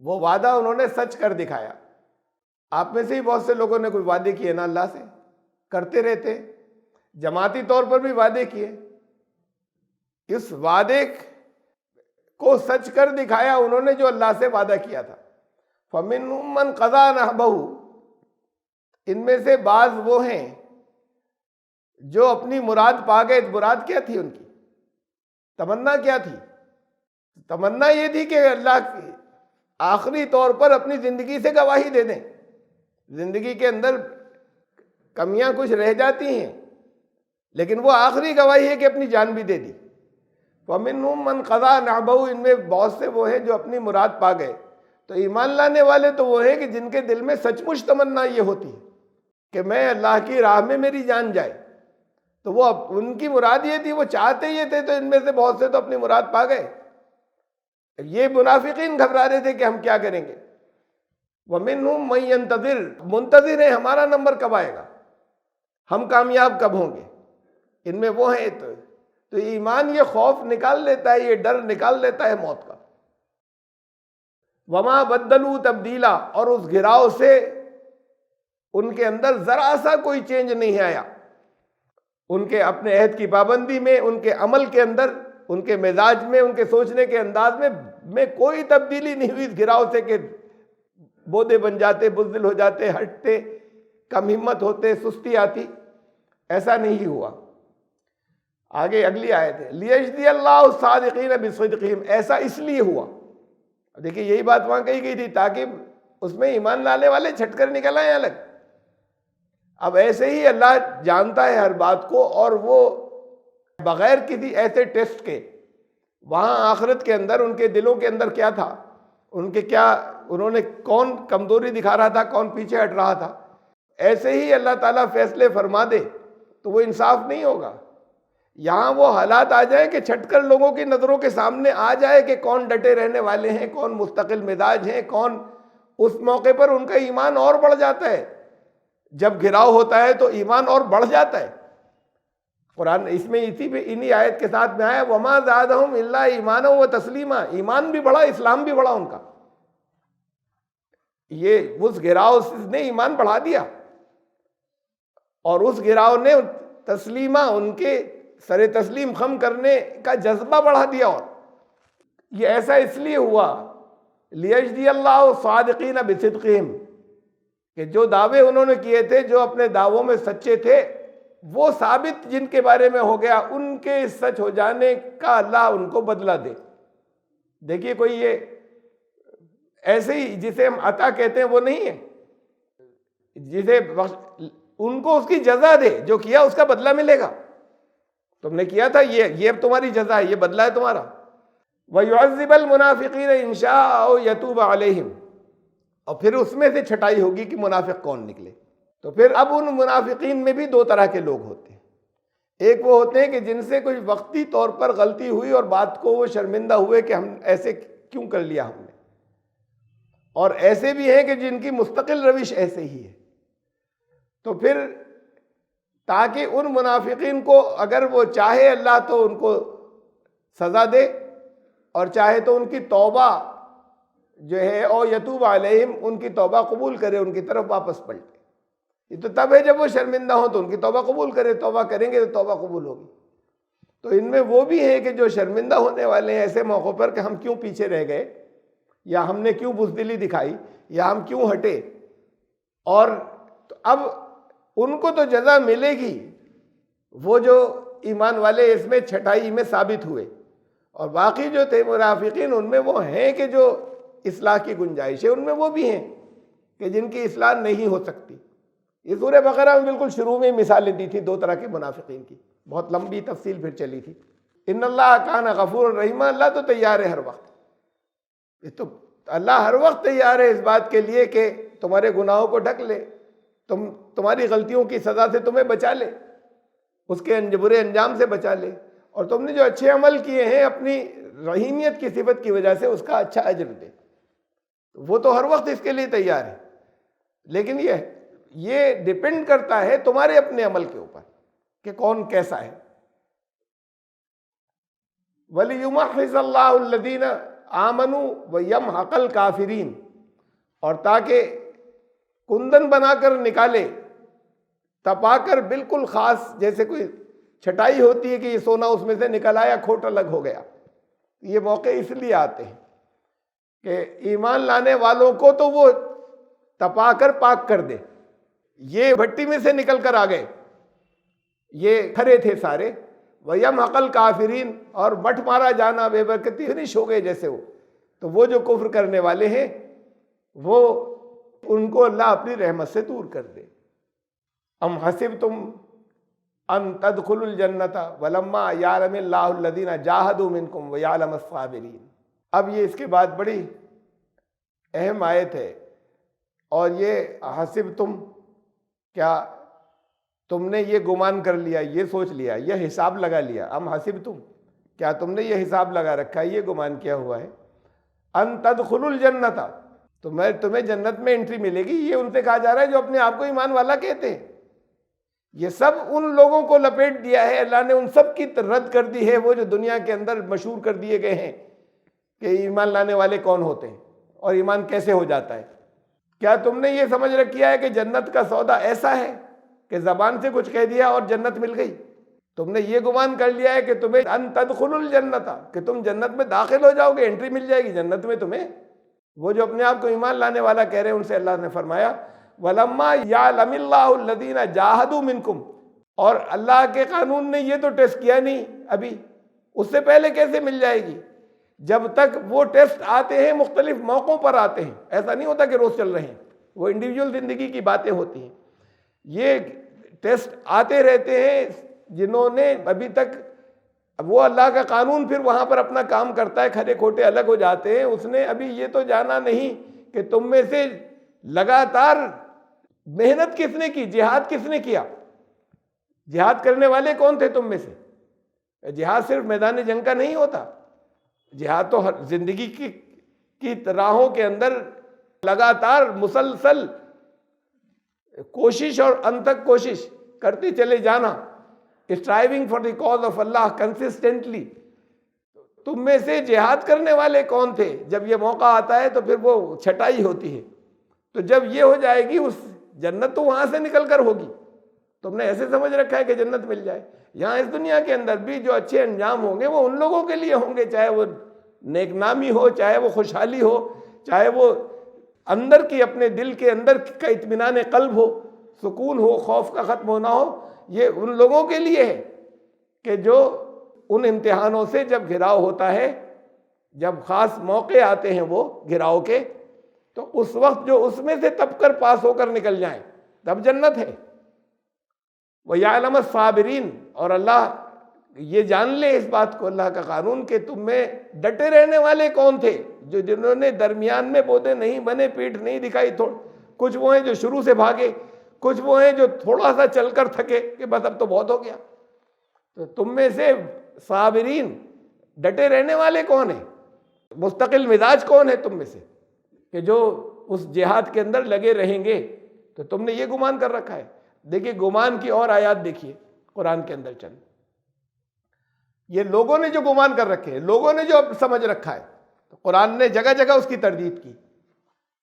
وہ وعدہ انہوں نے سچ کر دکھایا۔ آپ میں سے ہی بہت سے لوگوں نے کوئی وعدے کیے نا اللہ سے، کرتے رہتے، جماعتی طور پر بھی وعدے کیے، اس وعدے کو سچ کر دکھایا انہوں نے جو اللہ سے وعدہ کیا تھا۔ فَمِنْهُمْ مَنْ قَضَىٰ نَحْبَهُ، ان میں سے بعض وہ ہیں جو اپنی مراد پا گئے۔ مراد کیا تھی ان کی؟ تمنا کیا تھی؟ تمنا یہ تھی کہ اللہ کی آخری طور پر اپنی زندگی سے گواہی دے دیں۔ زندگی کے اندر کمیاں کچھ رہ جاتی ہیں لیکن وہ آخری گواہی ہے کہ اپنی جان بھی دے دی۔ وَمِنْهُمْ مَنْ قَضَىٰ نَحْبَهُ، ان میں بہت سے وہ ہیں جو اپنی مراد پا گئے۔ تو ایمان لانے والے تو وہ ہیں کہ جن کے دل میں سچ مچ تمنا یہ ہوتی ہے کہ میں اللہ کی راہ میں میری جان جائے، تو وہ ان کی مراد یہ تھی، وہ چاہتے یہ تھے، تو ان میں سے بہت سے تو اپنی مراد پا گئے۔ یہ منافقین گھبرا رہے تھے کہ ہم کیا کریں گے۔ وَمِنْهُمْ مَن يَنتَظِرُ، منتظر ہیں ہمارا نمبر کب آئے گا، ہم کامیاب کب ہوں گے۔ ان میں وہ ہیں تو ایمان یہ خوف نکال لیتا ہے، یہ ڈر نکال لیتا ہے موت کا۔ وما بدلوا تبدیلا، اور اس گھراؤ سے ان کے اندر ذرا سا کوئی چینج نہیں آیا، ان کے اپنے عہد کی پابندی میں، ان کے عمل کے اندر، ان کے مزاج میں، ان کے سوچنے کے انداز میں کوئی تبدیلی نہیں ہوئی اس گھراؤ سے کہ بودے بن جاتے، بزدل ہو جاتے، ہٹتے، کم ہمت ہوتے، سستی آتی، ایسا نہیں ہوا۔ آگے اگلی آیت ہے لیجزی اللہ الصادقین بصدقہم، ایسا اس لیے ہوا، دیکھیے یہی بات وہاں کہی گئی تھی تاکہ اس میں ایمان لانے والے چھٹ کر نکل آئیں الگ۔ اب ایسے ہی اللہ جانتا ہے ہر بات کو، اور وہ بغیر کسی ایسے ٹیسٹ کے وہاں آخرت کے اندر ان کے دلوں کے اندر کیا تھا، ان کے کیا، انہوں نے کون کمزوری دکھا رہا تھا، کون پیچھے ہٹ رہا تھا، ایسے ہی اللہ تعالیٰ فیصلے فرما دے تو وہ انصاف نہیں ہوگا۔ یہاں وہ حالات آ جائیں کہ چھٹ کر لوگوں کی نظروں کے سامنے آ جائے کہ کون ڈٹے رہنے والے ہیں، کون مستقل مزاج ہیں، کون، اس موقع پر ان کا ایمان اور بڑھ جاتا ہے۔ جب گھراؤ ہوتا ہے تو ایمان اور بڑھ جاتا ہے، قرآن اس میں اسی پہ انہی آیت کے ساتھ میں آیا وما زادہم الا ایمانا و تسلیما، ایمان بھی بڑھا، اسلام بھی بڑھا ان کا، یہ اس گراؤ نے ایمان بڑھا دیا، اور اس گراؤ نے تسلیمہ، ان کے سر تسلیم خم کرنے کا جذبہ بڑھا دیا۔ اور یہ ایسا اس لیے ہوا لیجزی اللہ الصادقین بصدقہم، کہ جو دعوے انہوں نے کیے تھے، جو اپنے دعووں میں سچے تھے، وہ ثابت جن کے بارے میں ہو گیا، ان کے سچ ہو جانے کا اللہ ان کو بدلہ دے۔ دیکھیے کوئی یہ ایسے ہی جسے ہم عطا کہتے ہیں وہ نہیں ہے، جسے ان کو اس کی جزا دے، جو کیا اس کا بدلہ ملے گا، تم نے کیا تھا یہ اب تمہاری جزا ہے، یہ بدلہ ہے تمہارا۔ وَيُعَذِّبَ الْمُنَافِقِينَ إِن شَاءَ أَوْ يَتُوبَ عَلَيْهِمْ، اور پھر اس میں سے چھٹائی ہوگی کہ منافق کون نکلے۔ تو پھر اب ان منافقین میں بھی دو طرح کے لوگ ہوتے ہیں، ایک وہ ہوتے ہیں کہ جن سے کوئی وقتی طور پر غلطی ہوئی اور بات کو وہ شرمندہ ہوئے کہ ہم ایسے کیوں کر لیا ہم نے، اور ایسے بھی ہیں کہ جن کی مستقل روش ایسے ہی ہے۔ تو پھر تاکہ ان منافقین کو اگر وہ چاہے اللہ تو ان کو سزا دے، اور چاہے تو ان کی توبہ جو ہے او یتوب علیہم، ان کی توبہ قبول کرے، ان کی طرف واپس پلٹے۔ یہ تو تب ہے جب وہ شرمندہ ہوں تو ان کی توبہ قبول کرے، توبہ کریں گے تو توبہ قبول ہوگی۔ تو ان میں وہ بھی ہیں کہ جو شرمندہ ہونے والے ہیں ایسے موقعوں پر کہ ہم کیوں پیچھے رہ گئے، یا ہم نے کیوں بزدلی دکھائی، یا ہم کیوں ہٹے، اور اب ان کو تو جزا ملے گی، وہ جو ایمان والے اس میں چھٹائی میں ثابت ہوئے، اور باقی جو تھے منافقین ان میں وہ ہیں کہ جو اصلاح کی گنجائش ہے، ان میں وہ بھی ہیں کہ جن کی اصلاح نہیں ہو سکتی۔ یہ سورہ بقرہ میں بالکل شروع میں مثالیں دی تھی دو طرح کے منافقین کی، بہت لمبی تفصیل پھر چلی تھی۔ ان اللہ کان غفور الرحیم، اللہ تو تیار ہے ہر وقت، یہ تو اللہ ہر وقت تیار ہے اس بات کے لیے کہ تمہارے گناہوں کو ڈھک لے، تمہاری غلطیوں کی سزا سے تمہیں بچا لے، اس کے برے انجام سے بچا لے، اور تم نے جو اچھے عمل کیے ہیں اپنی رحیمیت کی صفت کی وجہ سے اس کا اچھا اجر دے، وہ تو ہر وقت اس کے لیے تیار ہے۔ لیکن یہ ڈیپینڈ کرتا ہے تمہارے اپنے عمل کے اوپر کہ کون کیسا ہے۔ وَلِيُمَحِّصَ اللَّهُ الَّذِينَ آمَنُوا وَيَمْحَقَ الْكَافِرِينَ، اور تاکہ کندن بنا کر نکالے، تپا کر بالکل خاص، جیسے کوئی چھٹائی ہوتی ہے کہ یہ سونا اس میں سے نکل آیا، کھوٹ الگ ہو گیا۔ یہ موقع اس لیے آتے ہیں کہ ایمان لانے والوں کو تو وہ تپا کر پاک کر دے، یہ بھٹی میں سے نکل کر آ گئے، یہ کھرے تھے سارے، وَيَمْحَقَ الْكَافِرِينَ، اور بٹ مارا جانا، بے برکتی فنش ہو گئے جیسے وہ جو کفر کرنے والے ہیں وہ ان کو اللہ اپنی رحمت سے دور کر دے۔ ام حسبتم ان تدخلوا الجنت ولما یعلم اللہ الذین جاہدوا منکم ویعلم الصابرین۔ اب یہ اس کے بعد بڑی اہم آیت ہے، اور یہ حسبتم، کیا تم نے یہ گمان کر لیا، یہ سوچ لیا، یہ حساب لگا لیا، ام حسبتم، کیا تم نے یہ حساب لگا رکھا ہے، یہ گمان کیا ہوا ہے، ان تدخلوا الجنت، تمہیں جنت میں انٹری ملے گی۔ یہ ان سے کہا جا رہا ہے جو اپنے آپ کو ایمان والا کہتے ہیں۔ یہ سب ان لوگوں کو لپیٹ دیا ہے، اللہ نے ان سب کی رد کر دی ہے، وہ جو دنیا کے اندر مشہور کر دیے گئے ہیں کہ ایمان لانے والے کون ہوتے ہیں اور ایمان کیسے ہو جاتا ہے۔ کیا تم نے یہ سمجھ رکھیا ہے کہ جنت کا سودا ایسا ہے کہ زبان سے کچھ کہہ دیا اور جنت مل گئی؟ تم نے یہ گمان کر لیا ہے کہ تمہیں ان تدخلوا الجنت، کہ تم جنت میں داخل ہو جاؤ گے، انٹری مل جائے گی جنت میں تمہیں؟ وہ جو اپنے آپ کو ایمان لانے والا کہہ رہے ہیں ان سے اللہ نے فرمایا وَلَمَّا يَعْلَمِ اللَّهُ الَّذِينَ جَاهَدُوا مِنْكُمْ، اور اللہ کے قانون نے یہ تو ٹیسٹ کیا نہیں ابھی، اس سے پہلے کیسے مل جائے گی؟ جب تک وہ ٹیسٹ آتے ہیں مختلف موقعوں پر آتے ہیں، ایسا نہیں ہوتا کہ روز چل رہے ہیں، وہ انڈیویجول زندگی کی باتیں ہوتی ہیں، یہ ٹیسٹ آتے رہتے ہیں جنہوں نے ابھی تک، وہ اللہ کا قانون پھر وہاں پر اپنا کام کرتا ہے، کھرے کھوٹے الگ ہو جاتے ہیں۔ اس نے ابھی یہ تو جانا نہیں کہ تم میں سے لگاتار محنت کس نے کی، جہاد کس نے کیا، جہاد کرنے والے کون تھے تم میں سے؟ جہاد صرف میدان جنگ کا نہیں ہوتا، جہاد تو ہر زندگی کی راہوں کے اندر لگاتار مسلسل کوشش اور انتھک کوشش کرتے چلے جانا، striving for the cause of Allah consistently. تم میں سے جہاد کرنے والے کون تھے؟ جب یہ موقع آتا ہے تو پھر وہ چھٹائی ہوتی ہے. تو جب یہ ہو جائے گی، اس جنت تو وہاں سے نکل کر ہوگی. تم نے ایسے سمجھ رکھا ہے کہ جنت مل جائے. یہاں اس دنیا کے اندر بھی جو اچھے انجام ہوں گے وہ ان لوگوں کے لیے ہوں گے، چاہے وہ نیک نامی ہو، چاہے وہ خوشحالی ہو، چاہے وہ اندر کی اپنے دل کے اندر کا اطمینان قلب ہو، سکون ہو، خوف کا ختم ہونا ہو. یہ ان لوگوں کے لیے ہے کہ جو ان امتحانوں سے جب گھراؤ ہوتا ہے، جب خاص موقع آتے ہیں وہ گھراؤ کے، تو اس وقت جو اس میں سے تپ کر پاس ہو کر نکل جائیں تب جنت ہے. وَيَعْلَمَ الصَّابِرِينَ، اور اللہ یہ جان لے اس بات کو، اللہ کا قانون، کہ تم میں ڈٹے رہنے والے کون تھے، جنہوں نے درمیان میں بودے نہیں بنے، پیٹھ نہیں دکھائی. کچھ وہ ہیں جو شروع سے بھاگے، کچھ وہ ہیں جو تھوڑا سا چل کر تھکے کہ بس اب تو بہت ہو گیا. تو تم میں سے صابرین، ڈٹے رہنے والے کون ہیں، مستقل مزاج کون ہے تم میں سے کہ جو اس جہاد کے اندر لگے رہیں گے. تو تم نے یہ گمان کر رکھا ہے. دیکھیے گمان کی اور آیات دیکھیے قرآن کے اندر چل. یہ لوگوں نے جو گمان کر رکھے ہیں، لوگوں نے جو سمجھ رکھا ہے، تو قرآن نے جگہ جگہ اس کی تردید کی.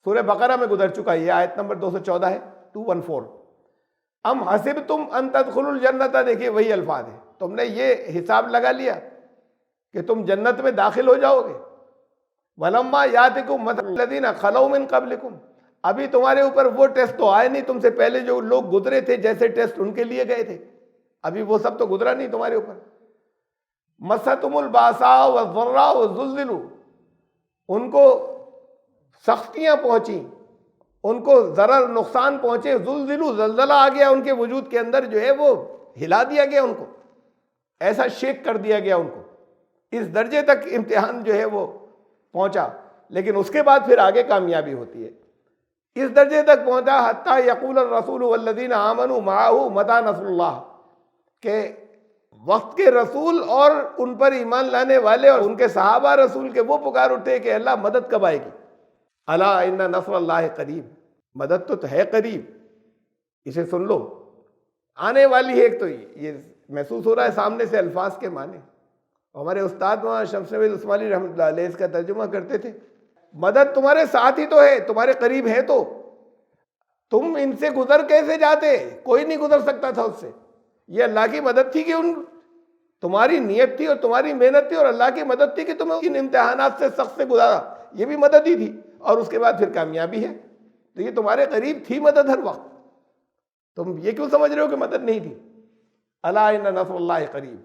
سورہ بقرہ میں گزر چکا، یہ آیت نمبر 214 ہے، 214. ام حسبتم ان تدخلوا الجنت، دیکھیے وہی الفاظ ہیں. تم نے یہ حساب لگا لیا کہ تم جنت میں داخل ہو جاؤ گے. وَلَمَّا يَأْتِكُم مَثَلُ الَّذِينَ خَلَوْا مِن قَبْلِكُم، ابھی تمہارے اوپر وہ ٹیسٹ تو آئے نہیں، تم سے پہلے جو لوگ گزرے تھے جیسے ٹیسٹ ان کے لیے گئے تھے، ابھی وہ سب تو گزرا نہیں تمہارے اوپر. مَسَّتْهُمُ الْبَأْسَاءُ وَالضَّرَّاءُ وَزُلْزِلُوا، ان کو سختیاں پہنچیں، ان کو ضرر نقصان پہنچے. زلزلوا، زلزلہ آ گیا ان کے وجود کے اندر، جو ہے وہ ہلا دیا گیا ان کو، ایسا شیک کر دیا گیا ان کو. اس درجے تک امتحان جو ہے وہ پہنچا. لیکن اس کے بعد پھر آگے کامیابی ہوتی ہے. اس درجے تک پہنچا حتیٰ یقول الرسول والذین آمنوا معہ متی نصر اللہ، کہ وقت کے رسول اور ان پر ایمان لانے والے اور ان کے صحابہ رسول کے وہ پکار اٹھے کہ اللہ مدد کب آئے گی. الا ان نصر اللہ قریب، مدد تو ہے قریب، اسے سن لو، آنے والی ہے. ایک تو یہ محسوس ہو رہا ہے سامنے سے الفاظ کے معنی. ہمارے استاد وہاں شمس نوید عثمانی رحمۃ اللہ علیہ اس کا ترجمہ کرتے تھے، مدد تمہارے ساتھ ہی تو ہے، تمہارے قریب ہے. تو تم ان سے گزر کیسے جاتے؟ کوئی نہیں گزر سکتا تھا اس سے. یہ اللہ کی مدد تھی کہ تمہاری نیت تھی اور تمہاری محنت تھی، اور اللہ کی مدد تھی کہ تمہیں ان امتحانات سے سخت سے گزارا. یہ بھی مدد ہی تھی، اور اس کے بعد پھر کامیابی ہے. تو یہ تمہارے قریب تھی مدد ہر وقت. تم یہ کیوں سمجھ رہے ہو کہ مدد نہیں تھی؟ الا ان نصر اللہ قریب.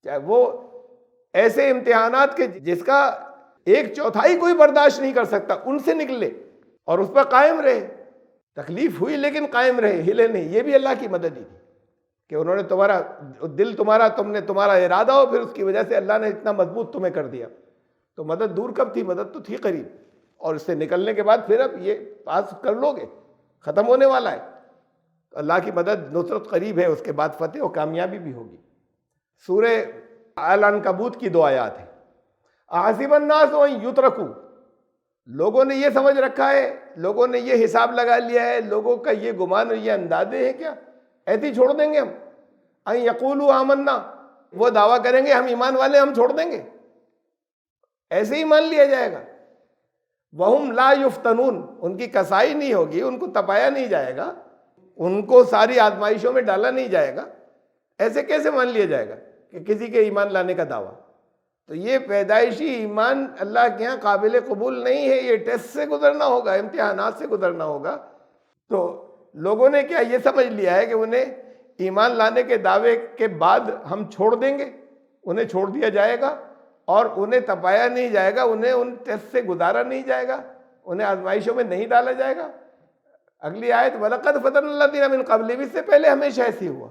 چاہے وہ ایسے امتحانات کے جس کا 1/4 کوئی برداشت نہیں کر سکتا، ان سے نکلے اور اس پر قائم رہے. تکلیف ہوئی لیکن قائم رہے، ہلے نہیں. یہ بھی اللہ کی مدد ہی تھی کہ انہوں نے تمہارا دل، تمہارا ارادہ ہو، پھر اس کی وجہ سے اللہ نے اتنا مضبوط تمہیں کر دیا. تو مدد دور کب تھی؟ مدد تو تھی قریب. اور اس سے نکلنے کے بعد پھر اب یہ پاس کر لو گے، ختم ہونے والا ہے. اللہ کی مدد، نصرت قریب ہے، اس کے بعد فتح و کامیابی بھی ہوگی. سورہ العنکبوت کی 2 آیات ہیں. احسب الناس ان یترکوا، لوگوں نے یہ سمجھ رکھا ہے، لوگوں نے یہ حساب لگا لیا ہے، لوگوں کا یہ گمان اور یہ اندازے ہیں کیا ایسے ہی چھوڑ دیں گے ہم؟ ان یقولوا آمنا، وہ دعویٰ کریں گے ہم ایمان والے، ہم چھوڑ دیں گے، ایسے ہی مان لیا جائے گا. وہم لا یفتنون، ان کی کسائی نہیں ہوگی، ان کو تپایا نہیں جائے گا، ان کو ساری آزمائشوں میں ڈالا نہیں جائے گا. ایسے کیسے مان لیا جائے گا کہ کسی کے ایمان لانے کا دعویٰ؟ تو یہ پیدائشی ایمان اللہ کے ہاں قابل قبول نہیں ہے. یہ ٹیسٹ سے گزرنا ہوگا، امتحانات سے گزرنا ہوگا. تو لوگوں نے کیا یہ سمجھ لیا ہے کہ انہیں ایمان لانے کے دعوے کے بعد ہم چھوڑ دیں گے، انہیں چھوڑ دیا جائے گا اور انہیں تپایا نہیں جائے گا، انہیں ان ٹیسٹ سے گزارا نہیں جائے گا، انہیں آزمائشوں میں نہیں ڈالا جائے گا. اگلی آیت وَلَقَدْ فَتَنَّا الَّذِينَ مِن قَبْلِهِمْ، اس سے پہلے ہمیشہ ایسے ہوا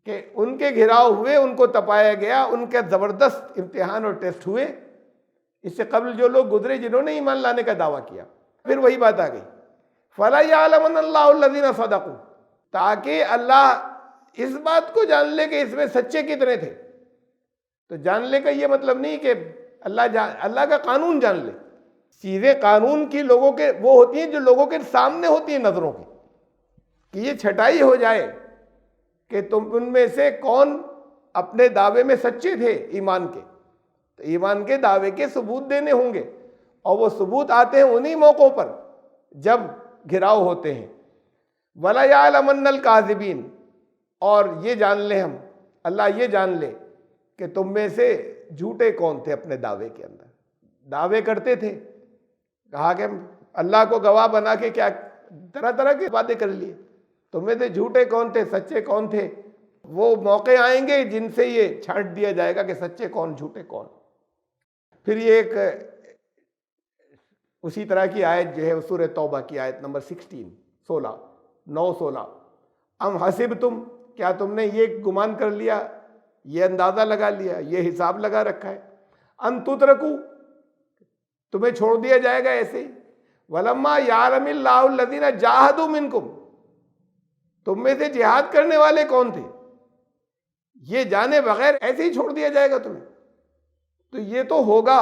کہ ان کے گھراؤ ہوئے، ان کو تپایا گیا، ان کے زبردست امتحان اور ٹیسٹ ہوئے. اس سے قبل جو لوگ گزرے جنہوں نے ایمان لانے کا دعویٰ کیا. پھر وہی بات آ گئی، فَلَا يَعْلَمَنَّ اللَّهُ الَّذِينَ صَدَقُوا، تاکہ اللہ اس بات کو جان لے کہ اس میں سچے کتنے تھے. تو جان لے کا یہ مطلب نہیں کہ اللہ کا قانون جان لے. چیزیں قانون کی لوگوں کے وہ ہوتی ہیں جو لوگوں کے سامنے ہوتی ہیں نظروں کی، کہ یہ چھٹائی ہو جائے کہ تم ان میں سے کون اپنے دعوے میں سچے تھے ایمان کے، تو ایمان کے دعوے کے ثبوت دینے ہوں گے، اور وہ ثبوت آتے ہیں انہی موقعوں پر جب گھراؤ ہوتے ہیں۔ وَلَيَعْلَمَنَّ الْكَاذِبِينَ، اور یہ جان لیں ہم، اللہ یہ جان لے کہ تم میں سے جھوٹے کون تھے اپنے دعوے کے اندر۔ دعوے کرتے تھے، کہا کہ اللہ کو گواہ بنا کے کیا طرح طرح کے وعدے کر لیے، تم میں سے جھوٹے کون تھے، سچے کون تھے۔ وہ موقع آئیں گے جن سے یہ چھانٹ دیا جائے گا کہ سچے کون جھوٹے کون۔ پھر یہ ایک اسی طرح کی آیت جو ہے سورہ توبہ کی آیت نمبر 16 ام حسبتم، کیا تم نے یہ گمان کر لیا، یہ اندازہ لگا لیا، یہ حساب لگا رکھا ہے، ان تترکو، تمہیں چھوڑ دیا جائے گا ایسے ہی، ولما یعلم اللہ الذین جاہدوا منکم، تم میں سے جہاد کرنے والے کون تھے، یہ جانے بغیر ایسے ہی چھوڑ دیا جائے گا تمہیں۔ تو یہ تو ہوگا،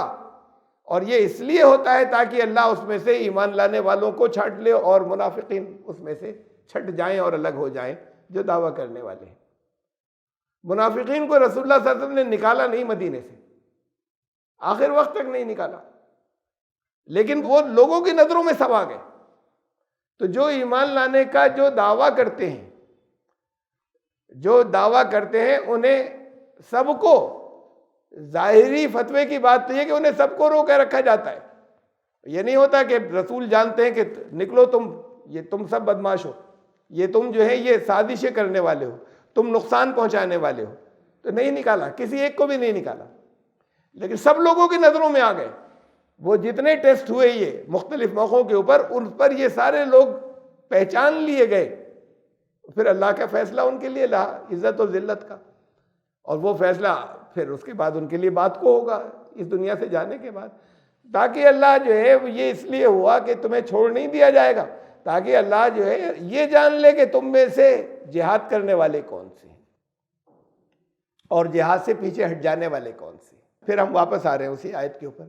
اور یہ اس لیے ہوتا ہے تاکہ اللہ اس میں سے ایمان لانے والوں کو چھانٹ لے اور منافقین اس میں سے چھٹ جائیں اور الگ ہو جائیں جو دعویٰ کرنے والے ہیں۔ منافقین کو رسول اللہ صلی اللہ علیہ وسلم نے نکالا نہیں مدینے سے، آخر وقت تک نہیں نکالا، لیکن وہ لوگوں کی نظروں میں سب آ گئے۔ تو جو ایمان لانے کا جو دعویٰ کرتے ہیں انہیں سب کو، ظاہری فتوے کی بات تو یہ کہ انہیں سب کو رو کے رکھا جاتا ہے۔ یہ نہیں ہوتا کہ رسول جانتے ہیں کہ نکلو یہ تم سب بدماش ہو، یہ تم جو ہے یہ سازشیں کرنے والے ہو، تم نقصان پہنچانے والے ہو، تو نہیں نکالا، کسی ایک کو بھی نہیں نکالا، لیکن سب لوگوں کی نظروں میں آ گئے۔ وہ جتنے ٹیسٹ ہوئے یہ مختلف موقعوں کے اوپر، ان پر یہ سارے لوگ پہچان لیے گئے، پھر اللہ کا فیصلہ ان کے لیے رہا عزت و ذلت کا، اور وہ فیصلہ پھر اس کے بعد ان کے لیے بات کو ہوگا اس دنیا سے جانے کے بعد۔ تاکہ اللہ جو ہے یہ اس لیے ہوا کہ تمہیں چھوڑ نہیں دیا جائے گا، تاکہ اللہ جو ہے یہ جان لے کہ تم میں سے جہاد کرنے والے کون سے ہیں اور جہاد سے پیچھے ہٹ جانے والے کون سے۔ پھر ہم واپس آ رہے ہیں اسی آیت کے اوپر۔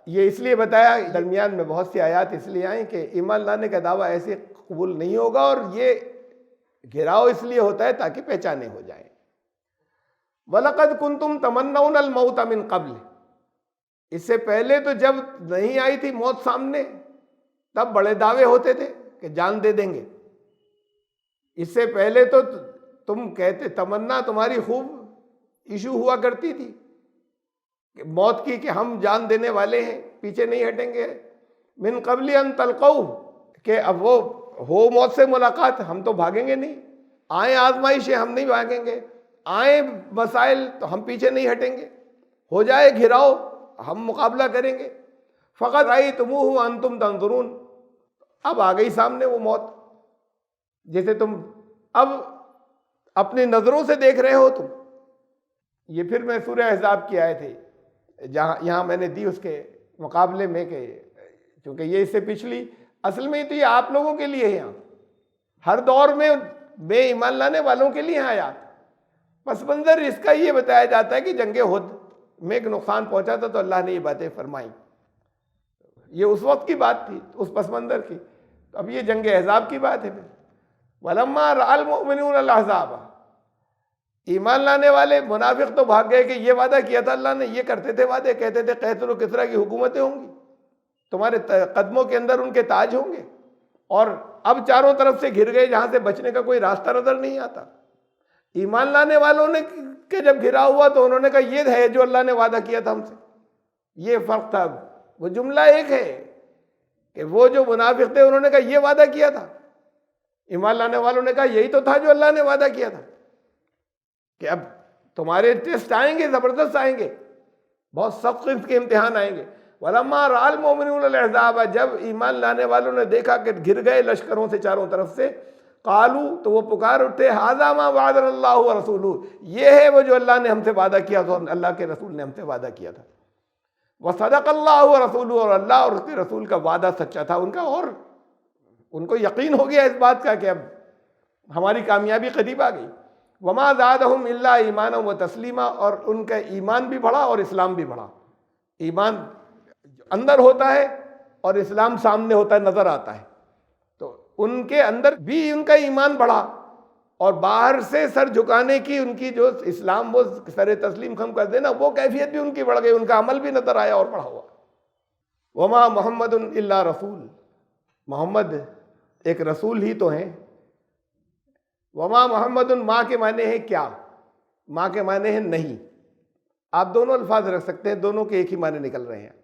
یہ اس لیے بتایا، درمیان میں بہت سی آیات اس لیے آئیں کہ ایمان لانے کا دعویٰ ایسے قبول نہیں ہوگا، اور یہ گھراؤ اس لیے ہوتا ہے تاکہ پہچانے ہو جائیں۔ وَلَقَدْ كُنْتُمْ تَمَنَّوْنَ الْمَوْتَ مِنْ قَبْلِ، اس سے پہلے تو جب نہیں آئی تھی موت سامنے تب بڑے دعوے ہوتے تھے کہ جان دے دیں گے۔ اس سے پہلے تو تم کہتے، تمنا تمہاری خوب ایشو ہوا کرتی تھی کہ موت کی، کہ ہم جان دینے والے ہیں، پیچھے نہیں ہٹیں گے۔ من قبل ان تلقوا، کہ اب وہ ہو موت سے ملاقات، ہم تو بھاگیں گے نہیں، آئیں آزمائشیں ہم نہیں بھاگیں گے، آئیں مسائل تو ہم پیچھے نہیں ہٹیں گے، ہو جائے گھراؤ ہم مقابلہ کریں گے۔ فقط رأیتموہ وانتم تنظرون، اب آ گئی سامنے وہ موت، جیسے تم اب اپنی نظروں سے دیکھ رہے ہو تم۔ یہ پھر میں سورہ احزاب کی آیت ہے جہاں یہاں میں نے دی اس کے مقابلے میں، کہ چونکہ یہ اس سے پچھلی، اصل میں تو یہ آپ لوگوں کے لیے ہے، یہاں ہر دور میں بے ایمان لانے والوں کے لیے آیات۔ پس منظر اس کا یہ بتایا جاتا ہے کہ جنگ احد میں ایک نقصان پہنچا تھا تو اللہ نے یہ باتیں فرمائیں، یہ اس وقت کی بات تھی، اس پس منظر کی۔ اب یہ جنگ احزاب کی بات ہے۔ وَلَمَّا رَأَى الْمُؤْمِنُونَ الْأَحْزَابَ، ایمان لانے والے منافق تو بھاگ گئے کہ یہ وعدہ کیا تھا اللہ نے، یہ کرتے تھے وعدے، کہتے تھے قیصر و کسریٰ کی حکومتیں ہوں گی، تمہارے قدموں کے اندر ان کے تاج ہوں گے، اور اب چاروں طرف سے گھر گئے جہاں سے بچنے کا کوئی راستہ نظر نہیں آتا۔ ایمان لانے والوں نے کہ جب گھرا ہوا تو انہوں نے کہا یہ ہے جو اللہ نے وعدہ کیا تھا ہم سے، یہ فرق تھا۔ وہ جملہ ایک ہے کہ وہ جو منافق تھے انہوں نے کہا یہ وعدہ کیا تھا، ایمان لانے والوں نے کہا یہی تو تھا جو اللہ نے وعدہ کیا تھا، کہ اب تمہارے ٹیسٹ آئیں گے، زبردست آئیں گے، بہت سخت قسم کے امتحان آئیں گے۔ وَلَمَّا رَأَى الْمُؤْمِنُونَ الْأَحْزَابَ، جب ایمان لانے والوں نے دیکھا کہ گھر گئے لشکروں سے چاروں طرف سے، قالوا، تو وہ پکار اٹھے، هَذَا مَا وَعَدَنَا اللَّهُ وَرَسُولُهُ، یہ ہے وہ جو اللہ نے ہم سے وعدہ کیا تھا، اللہ کے رسول نے ہم سے وعدہ کیا تھا۔ وَصَدَقَ اللَّهُ وَرَسُولُهُ، اور اللہ اور اس کے رسول کا وعدہ سچا تھا ان کا، اور ان کو یقین ہو گیا اس بات کا کہ اب ہماری کامیابی قریب آ گئی۔ وَمَا زَادَهُمْ إِلَّا إِيمَانًا وَتَسْلِيمًا، اور ان کا ایمان بھی بڑھا اور اسلام بھی بڑھا۔ ایمان اندر ہوتا ہے اور اسلام سامنے ہوتا ہے، نظر آتا ہے، تو ان کے اندر بھی ان کا ایمان بڑھا اور باہر سے سر جھکانے کی ان کی جو اسلام وہ سر تسلیم خم کر دینا، وہ کیفیت بھی ان کی بڑھ گئی، ان کا عمل بھی نظر آیا اور بڑھا ہوا۔ وما محمد الا رسول، محمد ایک رسول ہی تو ہیں۔ وما محمد، ماں کے معنی ہے کیا، ماں کے معنی ہے نہیں، آپ دونوں الفاظ رکھ سکتے ہیں، دونوں کے ایک ہی معنی نکل رہے ہیں۔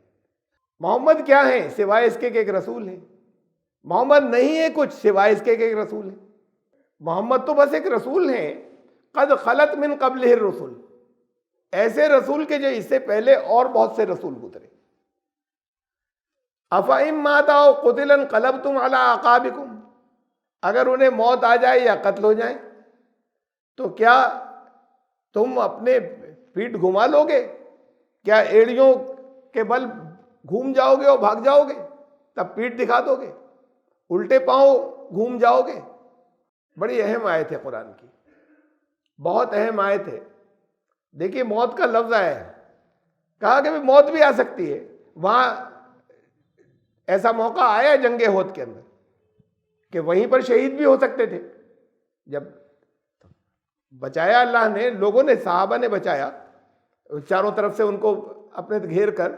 محمد کیا ہے سوائے اس کے کہ ایک رسول ہے، محمد نہیں ہے کچھ سوائے اس کے کہ ایک رسول ہے۔ محمد تو بس ایک رسول ہیں، قد خلت من قبلہ الرسل، ایسے رسول کے جو اس سے پہلے اور بہت سے رسول گزرے۔ افئن مات او قتل انقلبتم علی اعقابکم، اگر انہیں موت آ جائے یا قتل ہو جائیں تو کیا تم اپنے پیٹھ گھما لو گے؟ کیا ایڑیوں کے بل گھوم جاؤ گے اور بھاگ جاؤ گے؟ تب پیٹھ دکھا دو گے، الٹے پاؤں گھوم جاؤ گے؟ بڑی اہم آیت ہے قرآن کی، بہت اہم آیت ہے۔ دیکھیے موت کا لفظ آیا ہے، کہا کہ موت بھی آ سکتی ہے۔ وہاں ایسا موقع آیا جنگ احد کے اندر کہ وہیں پر شہید بھی ہو سکتے تھے، جب بچایا اللہ نے، لوگوں نے، صحابہ نے بچایا، چاروں طرف سے ان کو اپنے گھیر کر،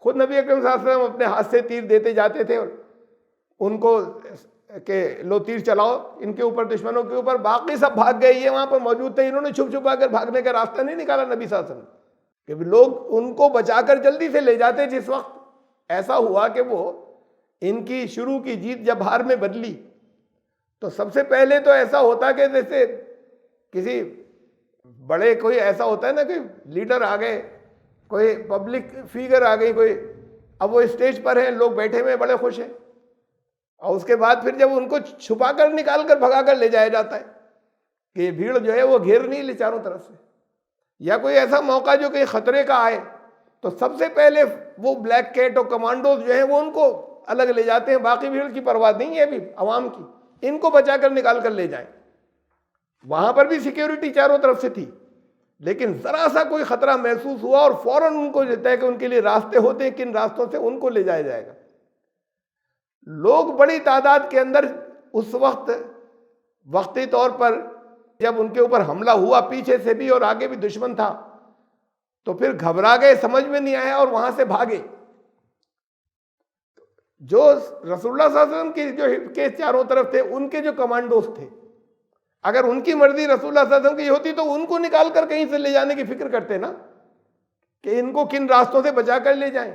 خود نبی اکرم صلی اللہ علیہ وسلم اپنے ہاتھ سے تیر دیتے جاتے تھے اور ان کو کہ لو تیر چلاؤ ان کے اوپر، دشمنوں کے اوپر، باقی سب بھاگ گئے، یہ وہاں پر موجود تھے، انہوں نے چھپ چھپا کر بھاگنے کا راستہ نہیں نکالا نبی صلی اللہ علیہ وسلم، کہ لوگ ان کو بچا کر جلدی سے لے جاتے۔ جس وقت ایسا ہوا کہ وہ ان کی شروع کی جیت جب ہار میں بدلی، تو سب سے پہلے تو ایسا ہوتا کہ جیسے کسی بڑے کوئی ایسا ہوتا ہے نا کہ لیڈر آ گئے، کوئی پبلک فیگر آ گئی کوئی، اب وہ اسٹیج پر ہیں، لوگ بیٹھے ہوئے بڑے خوش ہیں، اور اس کے بعد پھر جب ان کو چھپا کر نکال کر بھگا کر لے جایا جاتا ہے کہ یہ بھیڑ جو ہے وہ گھیر نہیں لے چاروں طرف سے، یا کوئی ایسا موقع جو کہ خطرے کا آئے، تو سب سے پہلے وہ بلیک کیٹ اور کمانڈوز جو ہیں وہ ان کو الگ لے جاتے ہیں، باقی بھیڑ کی پرواہ نہیں ہے ابھی عوام کی، ان کو بچا کر نکال کر لے جائیں۔ وہاں پر بھی سیکیورٹی چاروں طرف سے تھی، لیکن ذرا سا کوئی خطرہ محسوس ہوا اور فوراً ان کو دیتا ہے کہ ان کے لیے راستے ہوتے ہیں، کن راستوں سے ان کو لے جایا جائے گا۔ لوگ بڑی تعداد کے اندر اس وقت وقتی طور پر جب ان کے اوپر حملہ ہوا، پیچھے سے بھی اور آگے بھی دشمن تھا، تو پھر گھبرا گئے، سمجھ میں نہیں آیا اور وہاں سے بھاگے۔ جو رسول اللہ صلی اللہ علیہ وسلم کی جو کے چاروں طرف تھے، ان کے جو کمانڈوز تھے، اگر ان کی مرضی رسول اللہ صلی اللہ علیہ وسلم کی ہوتی تو ان کو نکال کر کہیں سے لے جانے کی فکر کرتے نا، کہ ان کو کن راستوں سے بچا کر لے جائیں۔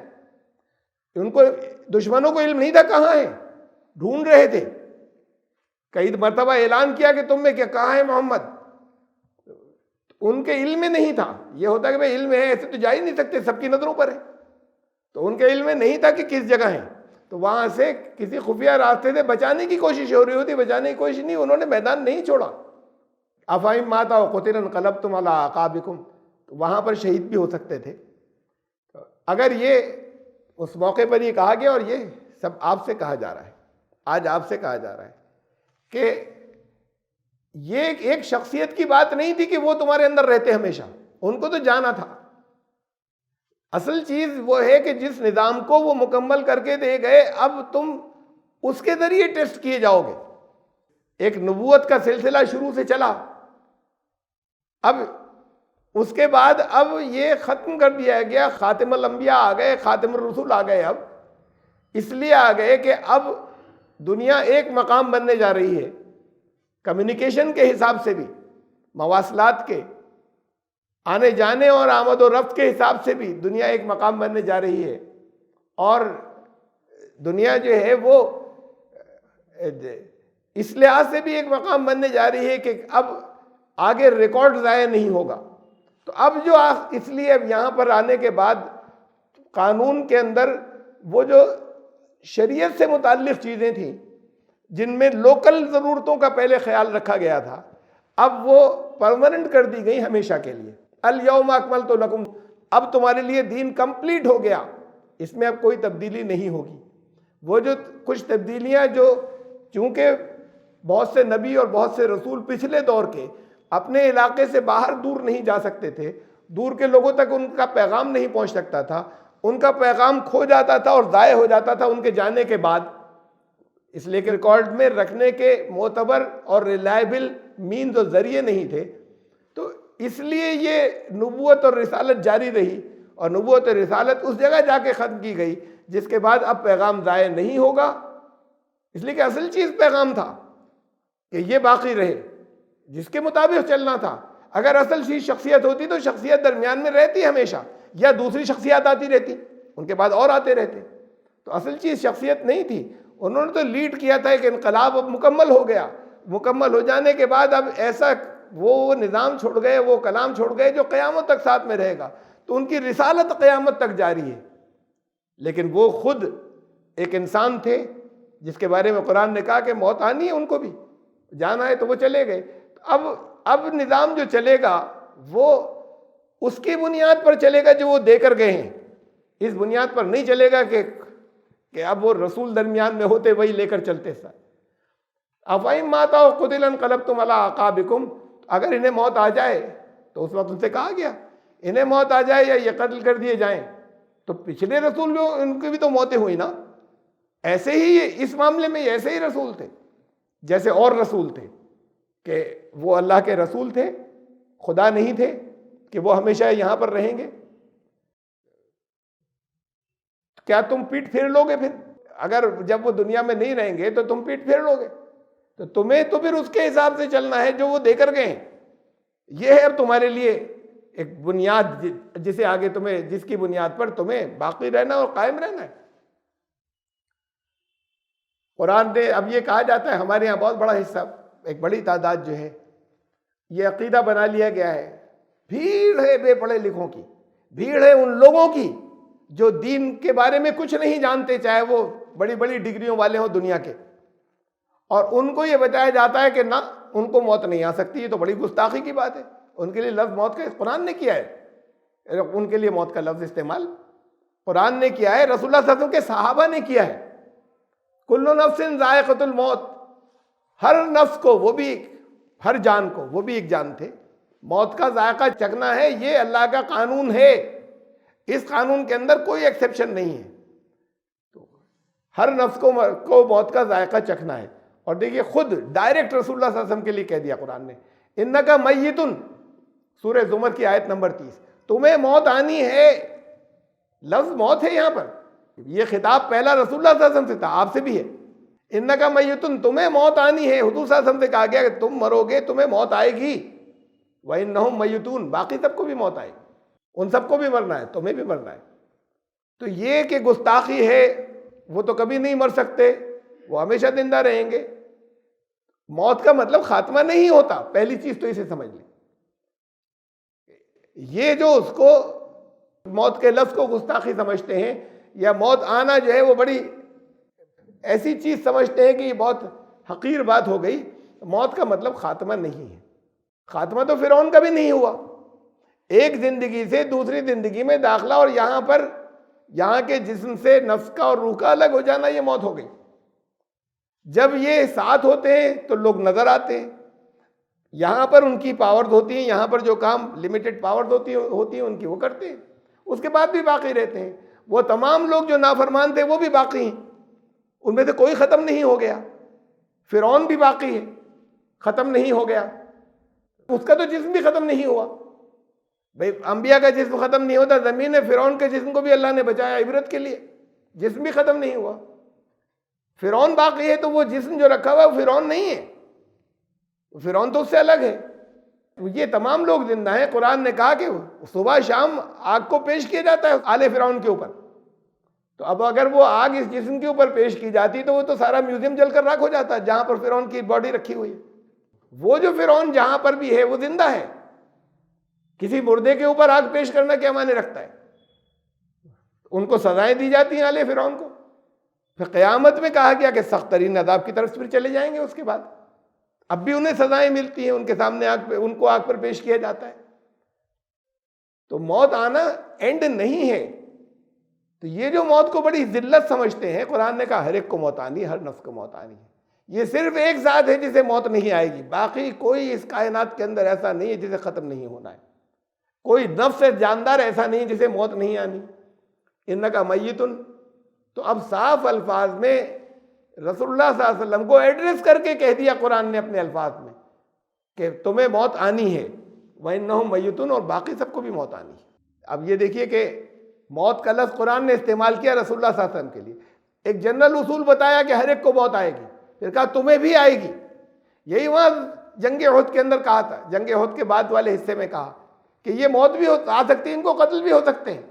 ان کو دشمنوں کو علم نہیں تھا کہاں ہے، ڈھونڈ رہے تھے، کئی مرتبہ اعلان کیا کہ تم میں کیا، کہاں ہے محمد، ان کے علم میں نہیں تھا۔ یہ ہوتا کہ بھئی علم ہے، ایسے تو جا ہی نہیں سکتے، سب کی نظروں پر ہے، تو ان کے علم میں نہیں تھا کہ کس جگہ ہے، تو وہاں سے کسی خفیہ راستے سے بچانے کی کوشش ہو رہی ہوتی، بچانے کی کوشش نہیں، انہوں نے میدان نہیں چھوڑا۔ افئن مات او قتل انقلبتم علی اعقابکم، وہاں پر شہید بھی ہو سکتے تھے۔ اگر یہ اس موقع پر یہ کہا گیا، اور یہ سب آپ سے کہا جا رہا ہے، آج آپ سے کہا جا رہا ہے کہ یہ ایک شخصیت کی بات نہیں تھی کہ وہ تمہارے اندر رہتے ہمیشہ، ان کو تو جانا تھا۔ اصل چیز وہ ہے کہ جس نظام کو وہ مکمل کر کے دے گئے، اب تم اس کے ذریعے ٹیسٹ کیے جاؤ گے۔ ایک نبوت کا سلسلہ شروع سے چلا، اب اس کے بعد اب یہ ختم کر دیا گیا، خاتم الانبیاء آ گئے، خاتم الرسول آ گئے، اب اس لیے آ گئے کہ اب دنیا ایک مقام بننے جا رہی ہے، کمیونیکیشن کے حساب سے بھی، مواصلات کے، آنے جانے اور آمد و رفت کے حساب سے بھی دنیا ایک مقام بننے جا رہی ہے، اور دنیا جو ہے وہ اس لحاظ سے بھی ایک مقام بننے جا رہی ہے کہ اب آگے ریکارڈ ضائع نہیں ہوگا۔ تو اب جو اس لیے اب یہاں پر آنے کے بعد قانون کے اندر وہ جو شریعت سے متعلق چیزیں تھیں، جن میں لوکل ضرورتوں کا پہلے خیال رکھا گیا تھا، اب وہ پرماننٹ کر دی گئی ہمیشہ کے لیے۔ الیوم اکملت لکم، اب تمہارے لیے دین کمپلیٹ ہو گیا، اس میں اب کوئی تبدیلی نہیں ہوگی۔ وہ جو کچھ تبدیلیاں جو چونکہ بہت سے نبی اور بہت سے رسول پچھلے دور کے اپنے علاقے سے باہر دور نہیں جا سکتے تھے، دور کے لوگوں تک ان کا پیغام نہیں پہنچ سکتا تھا، ان کا پیغام کھو جاتا تھا اور ضائع ہو جاتا تھا ان کے جانے کے بعد، اس لیے کہ ریکارڈ میں رکھنے کے معتبر اور ریلائبل مینز اور ذریعے نہیں تھے، تو اس لیے یہ نبوت اور رسالت جاری رہی، اور نبوت اور رسالت اس جگہ جا کے ختم کی گئی جس کے بعد اب پیغام ضائع نہیں ہوگا، اس لیے کہ اصل چیز پیغام تھا کہ یہ باقی رہے، جس کے مطابق چلنا تھا۔ اگر اصل چیز شخصیت ہوتی تو شخصیت درمیان میں رہتی ہمیشہ، یا دوسری شخصیات آتی رہتی، ان کے بعد اور آتے رہتے، تو اصل چیز شخصیت نہیں تھی۔ انہوں نے تو لیڈ کیا تھا، ایک انقلاب اب مکمل ہو گیا، مکمل ہو جانے کے بعد اب ایسا وہ نظام چھوڑ گئے، وہ کلام چھوڑ گئے جو قیامت تک ساتھ میں رہے گا، تو ان کی رسالت قیامت تک جاری ہے۔ لیکن وہ خود ایک انسان تھے جس کے بارے میں قرآن نے کہا کہ موت آنی ہے، ان کو بھی جانا ہے، تو وہ چلے گئے۔ اب نظام جو چلے گا وہ اس کی بنیاد پر چلے گا جو وہ دے کر گئے ہیں، اس بنیاد پر نہیں چلے گا کہ اب وہ رسول درمیان میں ہوتے وہی لے کر چلتے سر۔ افَإِن مَاتَ أَوْ قُتِلَ انقلبتم عَلَىٰ أَعْقَابِكُمْ، اگر انہیں موت آ جائے تو اس وقت ان سے کہا گیا انہیں موت آ جائے یا یہ قتل کر دیے جائیں، تو پچھلے رسول بھی ان کی بھی تو موتیں ہوئی نا، ایسے ہی یہ اس معاملے میں ایسے ہی رسول تھے جیسے اور رسول تھے، کہ وہ اللہ کے رسول تھے، خدا نہیں تھے کہ وہ ہمیشہ یہاں پر رہیں گے۔ کیا تم پیٹ پھیر لو گے پھر؟ اگر جب وہ دنیا میں نہیں رہیں گے تو تم پیٹ پھیر لو گے، تو تمہیں تو پھر اس کے حساب سے چلنا ہے جو وہ دے کر گئے ہیں۔ یہ ہے اب تمہارے لیے ایک بنیاد جسے آگے تمہیں، جس کی بنیاد پر تمہیں باقی رہنا اور قائم رہنا ہے۔ قرآن نے اب یہ کہا جاتا ہے، ہمارے یہاں بہت بڑا حصہ، ایک بڑی تعداد جو ہے یہ عقیدہ بنا لیا گیا ہے، بھیڑ ہے بے پڑھے لکھوں کی، بھیڑ ہے ان لوگوں کی جو دین کے بارے میں کچھ نہیں جانتے، چاہے وہ بڑی بڑی ڈگریوں والے ہوں دنیا کے، اور ان کو یہ بتایا جاتا ہے کہ نہ ان کو موت نہیں آ سکتی۔ یہ تو بڑی گستاخی کی بات ہے، ان کے لیے لفظ موت کا قرآن نے کیا ہے، ان کے لیے موت کا لفظ استعمال قرآن نے کیا ہے، رسول اللہ صلی اللہ علیہ وسلم کے صحابہ نے کیا ہے۔ کل نفس ذائقۃ الموت، ہر نفس کو، وہ بھی ہر جان کو، وہ بھی ایک جان تھے، موت کا ذائقہ چکھنا ہے، یہ اللہ کا قانون ہے، اس قانون کے اندر کوئی ایکسیپشن نہیں ہے، تو ہر نفس کو موت کا ذائقہ چکھنا ہے۔ اور دیکھیے خود ڈائریکٹ رسول اللہ صلی اللہ علیہ وسلم کے لیے کہہ دیا قرآن نے، انک میت، سورہ زمر کی آیت نمبر 30، تمہیں موت آنی ہے، لفظ موت ہے یہاں پر، یہ خطاب پہلا رسول اللہ صلی اللہ علیہ وسلم سے تھا، آپ سے بھی ہے، انک میت، تمہیں موت آنی ہے، حضور صلی اللہ علیہ وسلم سے کہا گیا کہ تم مرو گے، تمہیں موت آئے گی، وَإِنَّهُمْ مَيِّتُونَ، باقی سب کو بھی موت آئے گی، ان سب کو بھی مرنا ہے، تمہیں بھی مرنا ہے۔ تو یہ کہ گستاخی ہے، وہ تو کبھی نہیں مر سکتے، وہ ہمیشہ زندہ رہیں گے۔ موت کا مطلب خاتمہ نہیں ہوتا، پہلی چیز تو اسے سمجھ لیں۔ یہ جو اس کو موت کے لفظ کو گستاخی سمجھتے ہیں، یا موت آنا جو ہے وہ بڑی ایسی چیز سمجھتے ہیں کہ یہ بہت حقیر بات ہو گئی، موت کا مطلب خاتمہ نہیں ہے۔ خاتمہ تو فرعون کا بھی نہیں ہوا، ایک زندگی سے دوسری زندگی میں داخلہ، اور یہاں کے جسم سے نفس کا اور روح کا الگ ہو جانا، یہ موت ہو گئی۔ جب یہ ساتھ ہوتے ہیں تو لوگ نظر آتے ہیں، یہاں پر ان کی پاورز ہوتی ہیں، یہاں پر جو کام لمیٹڈ پاورز ہوتی ہیں ان کی وہ کرتے ہیں، اس کے بعد بھی باقی رہتے ہیں۔ وہ تمام لوگ جو نافرمان تھے وہ بھی باقی ہیں، ان میں سے کوئی ختم نہیں ہو گیا۔ فرعون بھی باقی ہے، ختم نہیں ہو گیا، اس کا تو جسم بھی ختم نہیں ہوا۔ بھئی انبیاء کا جسم ختم نہیں ہوتا، زمین میں فرعون کے جسم کو بھی اللہ نے بچایا عبرت کے لیے، جسم بھی ختم نہیں ہوا۔ فرعون باقی ہے تو وہ جسم جو رکھا ہوا ہے وہ فرعون نہیں ہے، فرعون تو اس سے الگ ہے۔ یہ تمام لوگ زندہ ہیں۔ قرآن نے کہا کہ صبح شام آگ کو پیش کیا جاتا ہے آل فرعون کے اوپر، تو اب اگر وہ آگ اس جسم کے اوپر پیش کی جاتی تو وہ تو سارا میوزیم جل کر راکھ ہو جاتا جہاں پر فرعون کی باڈی رکھی ہوئی ہے۔ وہ جو فرعون جہاں پر بھی ہے وہ زندہ ہے، کسی مردے کے اوپر آگ پیش کرنا کیا معنی رکھتا ہے؟ ان کو سزائیں دی جاتی ہیں آل فرعون کو، پھر قیامت میں کہا گیا کہ سخت ترین عذاب کی طرف پھر چلے جائیں گے۔ اس کے بعد اب بھی انہیں سزائیں ملتی ہیں، ان کے سامنے ان کو آگ پر پیش کیا جاتا ہے۔ تو موت آنا اینڈ نہیں ہے۔ تو یہ جو موت کو بڑی ذلت سمجھتے ہیں، قرآن نے کہا ہر ایک کو موت آنی ہے، ہر نفس کو موت آنی ہے۔ یہ صرف ایک ذات ہے جسے موت نہیں آئے گی، باقی کوئی اس کائنات کے اندر ایسا نہیں ہے جسے ختم نہیں ہونا ہے، کوئی نفس جاندار ایسا نہیں جسے موت نہیں آنی۔ انکا میتن، تو اب صاف الفاظ میں رسول اللہ صلی اللہ علیہ وسلم کو ایڈریس کر کے کہہ دیا قرآن نے اپنے الفاظ میں کہ تمہیں موت آنی ہے، وَإِنَّهُمْ مَيِّتُونَ، اور باقی سب کو بھی موت آنی ہے۔ اب یہ دیکھیے کہ موت کا لفظ قرآن نے استعمال کیا رسول اللہ صلی اللہ علیہ وسلم کے لیے، ایک جنرل اصول بتایا کہ ہر ایک کو موت آئے گی، پھر کہا تمہیں بھی آئے گی۔ یہی وہاں جنگ احد کے اندر کہا تھا، جنگ احد کے بعد والے حصے میں کہا کہ یہ موت بھی آ سکتی ہے، ان کو قتل بھی ہو سکتے ہیں۔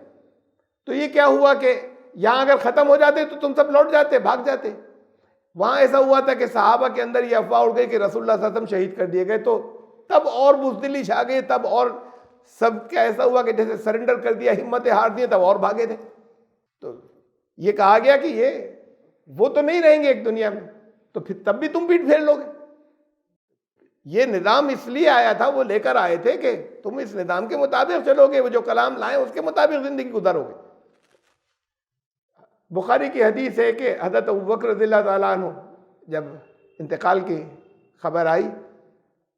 تو یہ کیا ہوا کہ یہاں اگر ختم ہو جاتے تو تم سب لوٹ جاتے، بھاگ جاتے۔ وہاں ایسا ہوا تھا کہ صحابہ کے اندر یہ افواہ اڑ گئی کہ رسول اللہ صلی اللہ علیہ وسلم شہید کر دیے گئے، تو تب اور بزدلی چھا گئی، تب اور سب کا ایسا ہوا کہ جیسے سرنڈر کر دیا، ہمتیں ہار دی، تب اور بھاگے تھے۔ تو یہ کہا گیا کہ یہ وہ تو نہیں رہیں گے ایک دنیا میں، تو پھر تب بھی تم پیٹ پھیر لو گے۔ یہ نظام اس لیے آیا تھا، وہ لے کر آئے تھے کہ تم اس نظام کے مطابق چلو گے، وہ جو کلام لائیں اس کے مطابق زندگی گزارو گے۔ بخاری کی حدیث ہے کہ حضرت ابوبکر رضی اللہ تعالیٰ عنہ جب انتقال کی خبر آئی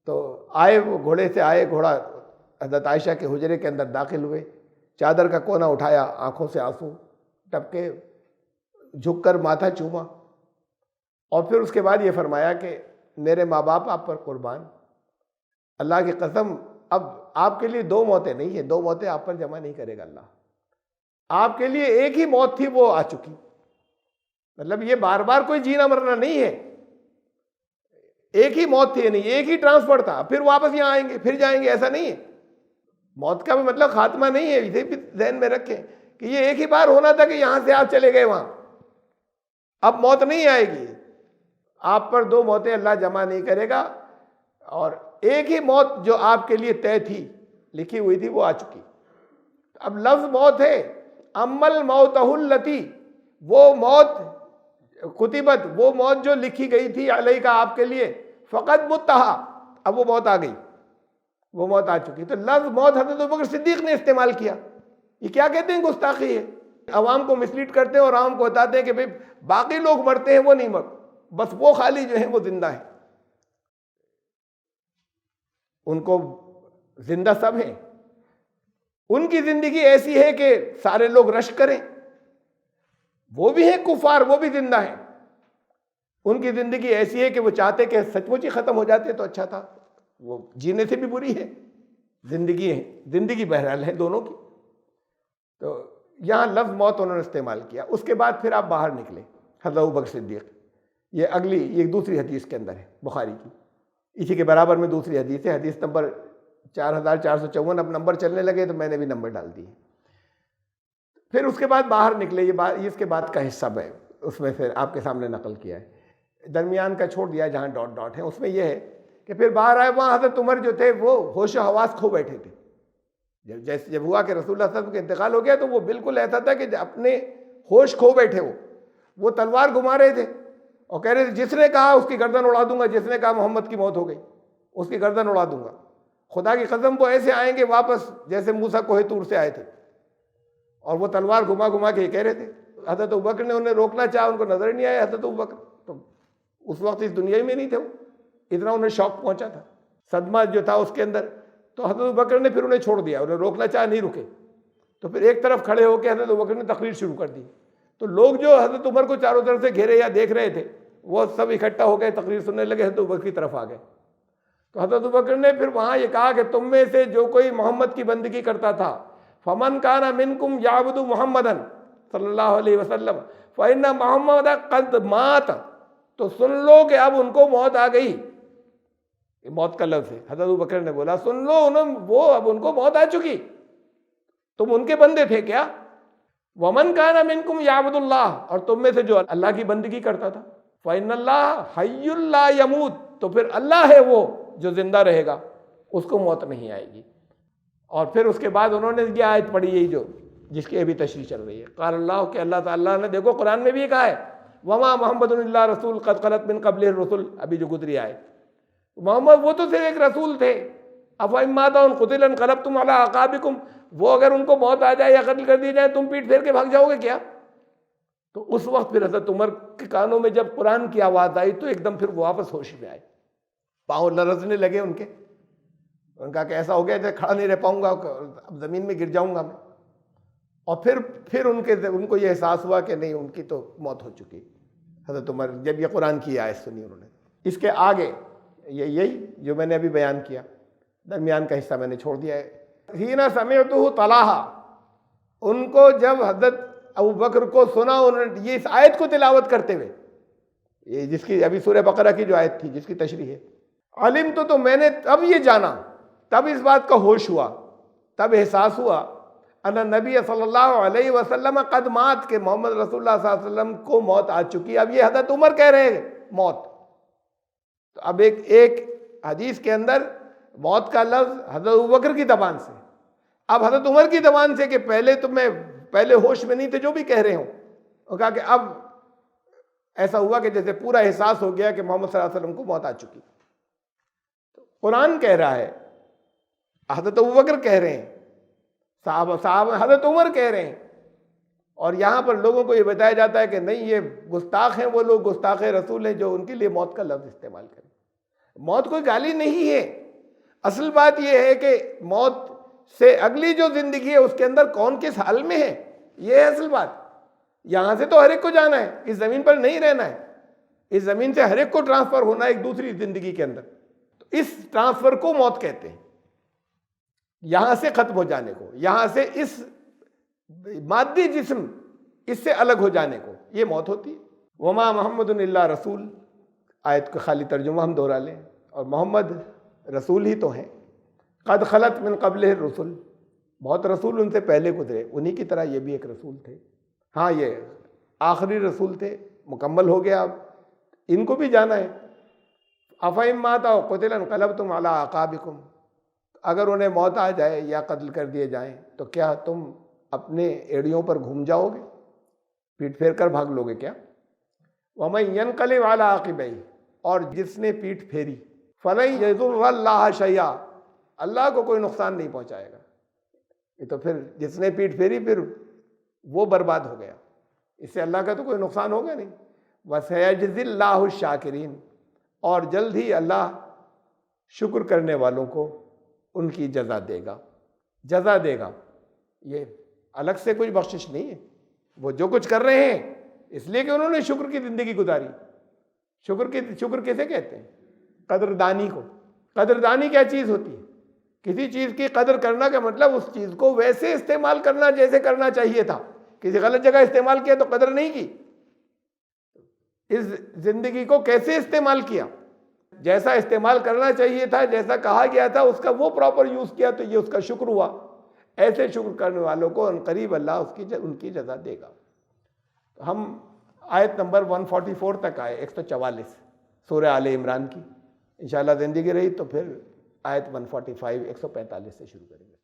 تو آئے، وہ گھوڑے سے آئے، گھوڑا حضرت عائشہ کے حجرے کے اندر داخل ہوئے، چادر کا کونا اٹھایا، آنکھوں سے آنسو ٹپکے، جھک کر ماتھا چوما، اور پھر اس کے بعد یہ فرمایا کہ میرے ماں باپ آپ پر قربان، اللہ کی قسم اب آپ کے لیے دو موتیں نہیں ہیں، دو موتیں آپ پر جمع نہیں کرے گا اللہ، آپ کے لیے ایک ہی موت تھی، وہ آ چکی۔ مطلب یہ بار بار کوئی جینا مرنا نہیں ہے، ایک ہی موت تھی، یعنی ایک ہی ٹرانسفر تھا، پھر واپس یہاں آئیں گے، پھر جائیں گے، ایسا نہیں ہے۔ موت کا بھی مطلب خاتمہ نہیں ہے، اسے بھی ذہن میں رکھیں کہ یہ ایک ہی بار ہونا تھا کہ یہاں سے آپ چلے گئے وہاں، اب موت نہیں آئے گی، آپ پر دو موتیں اللہ جمع نہیں کرے گا، اور ایک ہی موت جو آپ کے لیے طے تھی، لکھی ہوئی تھی، وہ آ چکی۔ اب لفظ موت ہے، امل موتہ التی، وہ موت کتبت، وہ موت جو لکھی گئی تھی علیہ کا آپ کے لیے، فقط متہا، اب وہ موت آ گئی، وہ موت آ چکی۔ تو لفظ موت حضرت ابوبکر صدیق نے استعمال کیا۔ یہ کیا کہتے ہیں؟ گستاخی ہے، عوام کو مسلیڈ کرتے ہیں اور عوام کو بتاتے ہیں کہ بھئی باقی لوگ مرتے ہیں، وہ نہیں مرتے، بس وہ خالی جو ہیں وہ زندہ ہیں، ان کو زندہ سب ہیں، ان کی زندگی ایسی ہے کہ سارے لوگ رشک کریں، وہ بھی ہیں کفار، وہ بھی زندہ ہیں، ان کی زندگی ایسی ہے کہ وہ چاہتے کہ سچ مچ ہی ختم ہو جاتے تو اچھا تھا، وہ جینے سے بھی بری ہے، زندگی ہے، زندگی بہرحال ہے دونوں کی۔ تو یہاں لفظ موت انہوں نے استعمال کیا۔ اس کے بعد پھر آپ باہر نکلے، حضرت ابوبکر صدیق، یہ دوسری حدیث کے اندر ہے بخاری کی، اسی کے برابر میں دوسری حدیث ہے، حدیث نمبر 4454۔ اب نمبر چلنے لگے تو میں نے بھی نمبر ڈال دیے۔ پھر اس کے بعد باہر نکلے، یہ اس کے بعد کا حصہ ہے، اس میں پھر آپ کے سامنے نقل کیا ہے، درمیان کا چھوڑ دیا جہاں ڈاٹ ڈاٹ ہے، اس میں یہ ہے کہ پھر باہر آئے، وہاں حضرت عمر جو تھے وہ ہوش و حواس کھو بیٹھے تھے۔ جب ہوا کہ رسول اللہ صلی اللہ علیہ وسلم کا انتقال ہو گیا تو وہ بالکل ایسا تھا کہ اپنے ہوش کھو بیٹھے، وہ تلوار گھما رہے تھے اور کہہ رہے تھے جس نے کہا اس کی گردن اڑا دوں گا، جس نے کہا محمد کی موت ہو گئی اس کی گردن اڑا دوں گا، خدا کی قسم وہ ایسے آئیں گے واپس جیسے موسیٰ کوہ طور سے آئے تھے، اور وہ تلوار گھما گھما کے یہ کہہ رہے تھے۔ حضرت ابوبکر نے انہیں روکنا چاہا، ان کو نظر نہیں آیا حضرت ابوبکر، تو اس وقت اس دنیا میں نہیں تھے، وہ اتنا انہیں شوق پہنچا تھا، صدمہ جو تھا اس کے اندر۔ تو حضرت ابوبکر نے پھر انہیں چھوڑ دیا، انہیں روکنا چاہا، نہیں رکے، تو پھر ایک طرف کھڑے ہو کے حضرت ابوبکر نے تقریر شروع کر دی۔ تو لوگ جو حضرت عمر کو چاروں طرف سے گھیرے یا دیکھ رہے تھے وہ سب اکٹھا ہو گئے، تقریر سننے لگے، حضرت ابوبکر کی طرف آ گئے۔ تو حضرت ابوبکر نے پھر وہاں یہ کہا کہ تم میں سے جو کوئی محمد کی بندگی کرتا تھا، فمن کان منکم یعبد محمدا صلی اللہ علیہ وسلم فإن محمد قد مات، تو سن لو کہ اب ان کو موت آ گئی، یہ موت کا لفظ ہے۔ حضرت ابوبکر نے بولا سن لو، وہ اب ان کو موت آ چکی، تم ان کے بندے تھے کیا؟ ومن کان منکم یعبد اللہ، اور تم میں سے جو اللہ کی بندگی کرتا تھا، فإن اللہ حی لا یموت، تو پھر اللہ ہے وہ جو زندہ رہے گا، اس کو موت نہیں آئے گی۔ اور پھر اس کے بعد انہوں نے یہ آیت پڑھی، یہی جو جس کی ابھی تشریح چل رہی ہے، قال اللہ، کہ اللہ تعالیٰ نے دیکھو قرآن میں بھی کہا ہے وما محمد الا رسول قد خلت من قبلہ الرسل، ابھی جو گزری آئے، محمد وہ تو صرف ایک رسول تھے، افإن مات أو قتل انقلبتم علی اعقابکم، وہ اگر ان کو موت آ جائے یا قتل کر دی جائے تم پیٹ پھیر کے بھاگ جاؤ گے کیا؟ تو اس وقت پھر حضرت عمر کے کانوں میں جب قرآن کی آواز آئی تو ایک دم پھر وہ واپس ہوش میں آئے، پاؤں لرزنے لگے ان کے، ان کا کہ ایسا ہو گیا کہ کھڑا نہیں رہ پاؤں گا، اب زمین میں گر جاؤں گا میں۔ اور پھر ان کو یہ احساس ہوا کہ نہیں، ان کی تو موت ہو چکی۔ حضرت عمر جب یہ قرآن کی آیت سنی انہوں نے، اس کے آگے یہی جو میں نے ابھی بیان کیا، درمیان کا حصہ میں نے چھوڑ دیا ہے. حین سمعتہ تلاہا، ان کو جب حضرت ابو بکر کو سنا انہوں نے یہ اس آیت کو تلاوت کرتے ہوئے، یہ جس کی ابھی سورہ بقرہ کی جو آیت تھی جس کی تشریح ہے، علمت تو میں نے تب یہ جانا، تب اس بات کا ہوش ہوا، تب احساس ہوا ان نبی صلی اللہ علیہ وسلم قد مات، کہ محمد رسول اللہ صلی اللہ علیہ وسلم کو موت آ چکی. اب یہ حضرت عمر کہہ رہے ہیں موت، تو اب ایک حدیث کے اندر موت کا لفظ حضرت ابوبکر کی زبان سے، اب حضرت عمر کی زبان سے کہ پہلے ہوش میں نہیں تھے جو بھی کہہ رہے ہوں، اور کہا کہ اب ایسا ہوا کہ جیسے پورا احساس ہو گیا کہ محمد صلی اللہ علیہ وسلم کو موت آ چکی. قرآن کہہ رہا ہے، حضرت ابوبکر کہہ رہے ہیں، صحابہ حضرت عمر کہہ رہے ہیں، اور یہاں پر لوگوں کو یہ بتایا جاتا ہے کہ نہیں یہ گستاخ ہیں، وہ لوگ گستاخ رسول ہیں جو ان کے لیے موت کا لفظ استعمال کریں. موت کوئی گالی نہیں ہے، اصل بات یہ ہے کہ موت سے اگلی جو زندگی ہے اس کے اندر کون کس حال میں ہے، یہ ہے اصل بات. یہاں سے تو ہر ایک کو جانا ہے، اس زمین پر نہیں رہنا ہے، اس زمین سے ہر ایک کو ٹرانسفر ہونا ہے ایک دوسری زندگی کے اندر. تو اس ٹرانسفر کو موت کہتے ہیں، یہاں سے ختم ہو جانے کو، یہاں سے اس مادی جسم اس سے الگ ہو جانے کو، یہ موت ہوتی ہے. وما محمد الا رسول، آیت کا خالی ترجمہ ہم دوہرا لیں، اور محمد رسول ہی تو ہیں. قد خلت من قبلہ الرسل، بہت رسول ان سے پہلے گزرے، انہی کی طرح یہ بھی ایک رسول تھے. ہاں یہ آخری رسول تھے، مکمل ہو گیا، اب ان کو بھی جانا ہے. افئن مات او قتل انقلبتم علی اعقابکم، اگر انہیں موت آ جائے یا قتل کر دیے جائیں تو کیا تم اپنے ایڑیوں پر گھوم جاؤ گے، پیٹ پھیر کر بھاگ لو گے کیا؟ ومن ینقلب علی عاقبیہ، اور جس نے پیٹ پھیری، فلن یضر اللہ شیئا، اللہ کو کوئی نقصان نہیں پہنچائے گا. یہ تو پھر جس نے پیٹ پھیری پھر وہ برباد ہو گیا، اس سے اللہ کا تو کوئی نقصان ہوگا نہیں. وَسَيَجْزِي اللَّهُ الشَّاكِرِينَ، اور جلد ہی اللہ شکر کرنے والوں کو ان کی جزا دے گا. جزا دے گا، یہ الگ سے کوئی بخشش نہیں ہے. وہ جو کچھ کر رہے ہیں اس لیے کہ انہوں نے شکر کی زندگی گزاری. شکر کیسے کہتے ہیں؟ قدردانی کو. قدردانی کیا چیز ہوتی ہے؟ کسی چیز کی قدر کرنا کا مطلب اس چیز کو ویسے استعمال کرنا جیسے کرنا چاہیے تھا. کسی غلط جگہ استعمال کیا تو قدر نہیں کی. اس زندگی کو کیسے استعمال کیا؟ جیسا استعمال کرنا چاہیے تھا، جیسا کہا گیا تھا، اس کا وہ پراپر یوز کیا تو یہ اس کا شکر ہوا. ایسے شکر کرنے والوں کو عنقریب اللہ ان کی جزا دے گا. ہم آیت نمبر 144 تک آئے، 144 سورہ آل عمران کی. انشاءاللہ زندگی رہی تو پھر آیت 145 145 سے شروع کریں گے.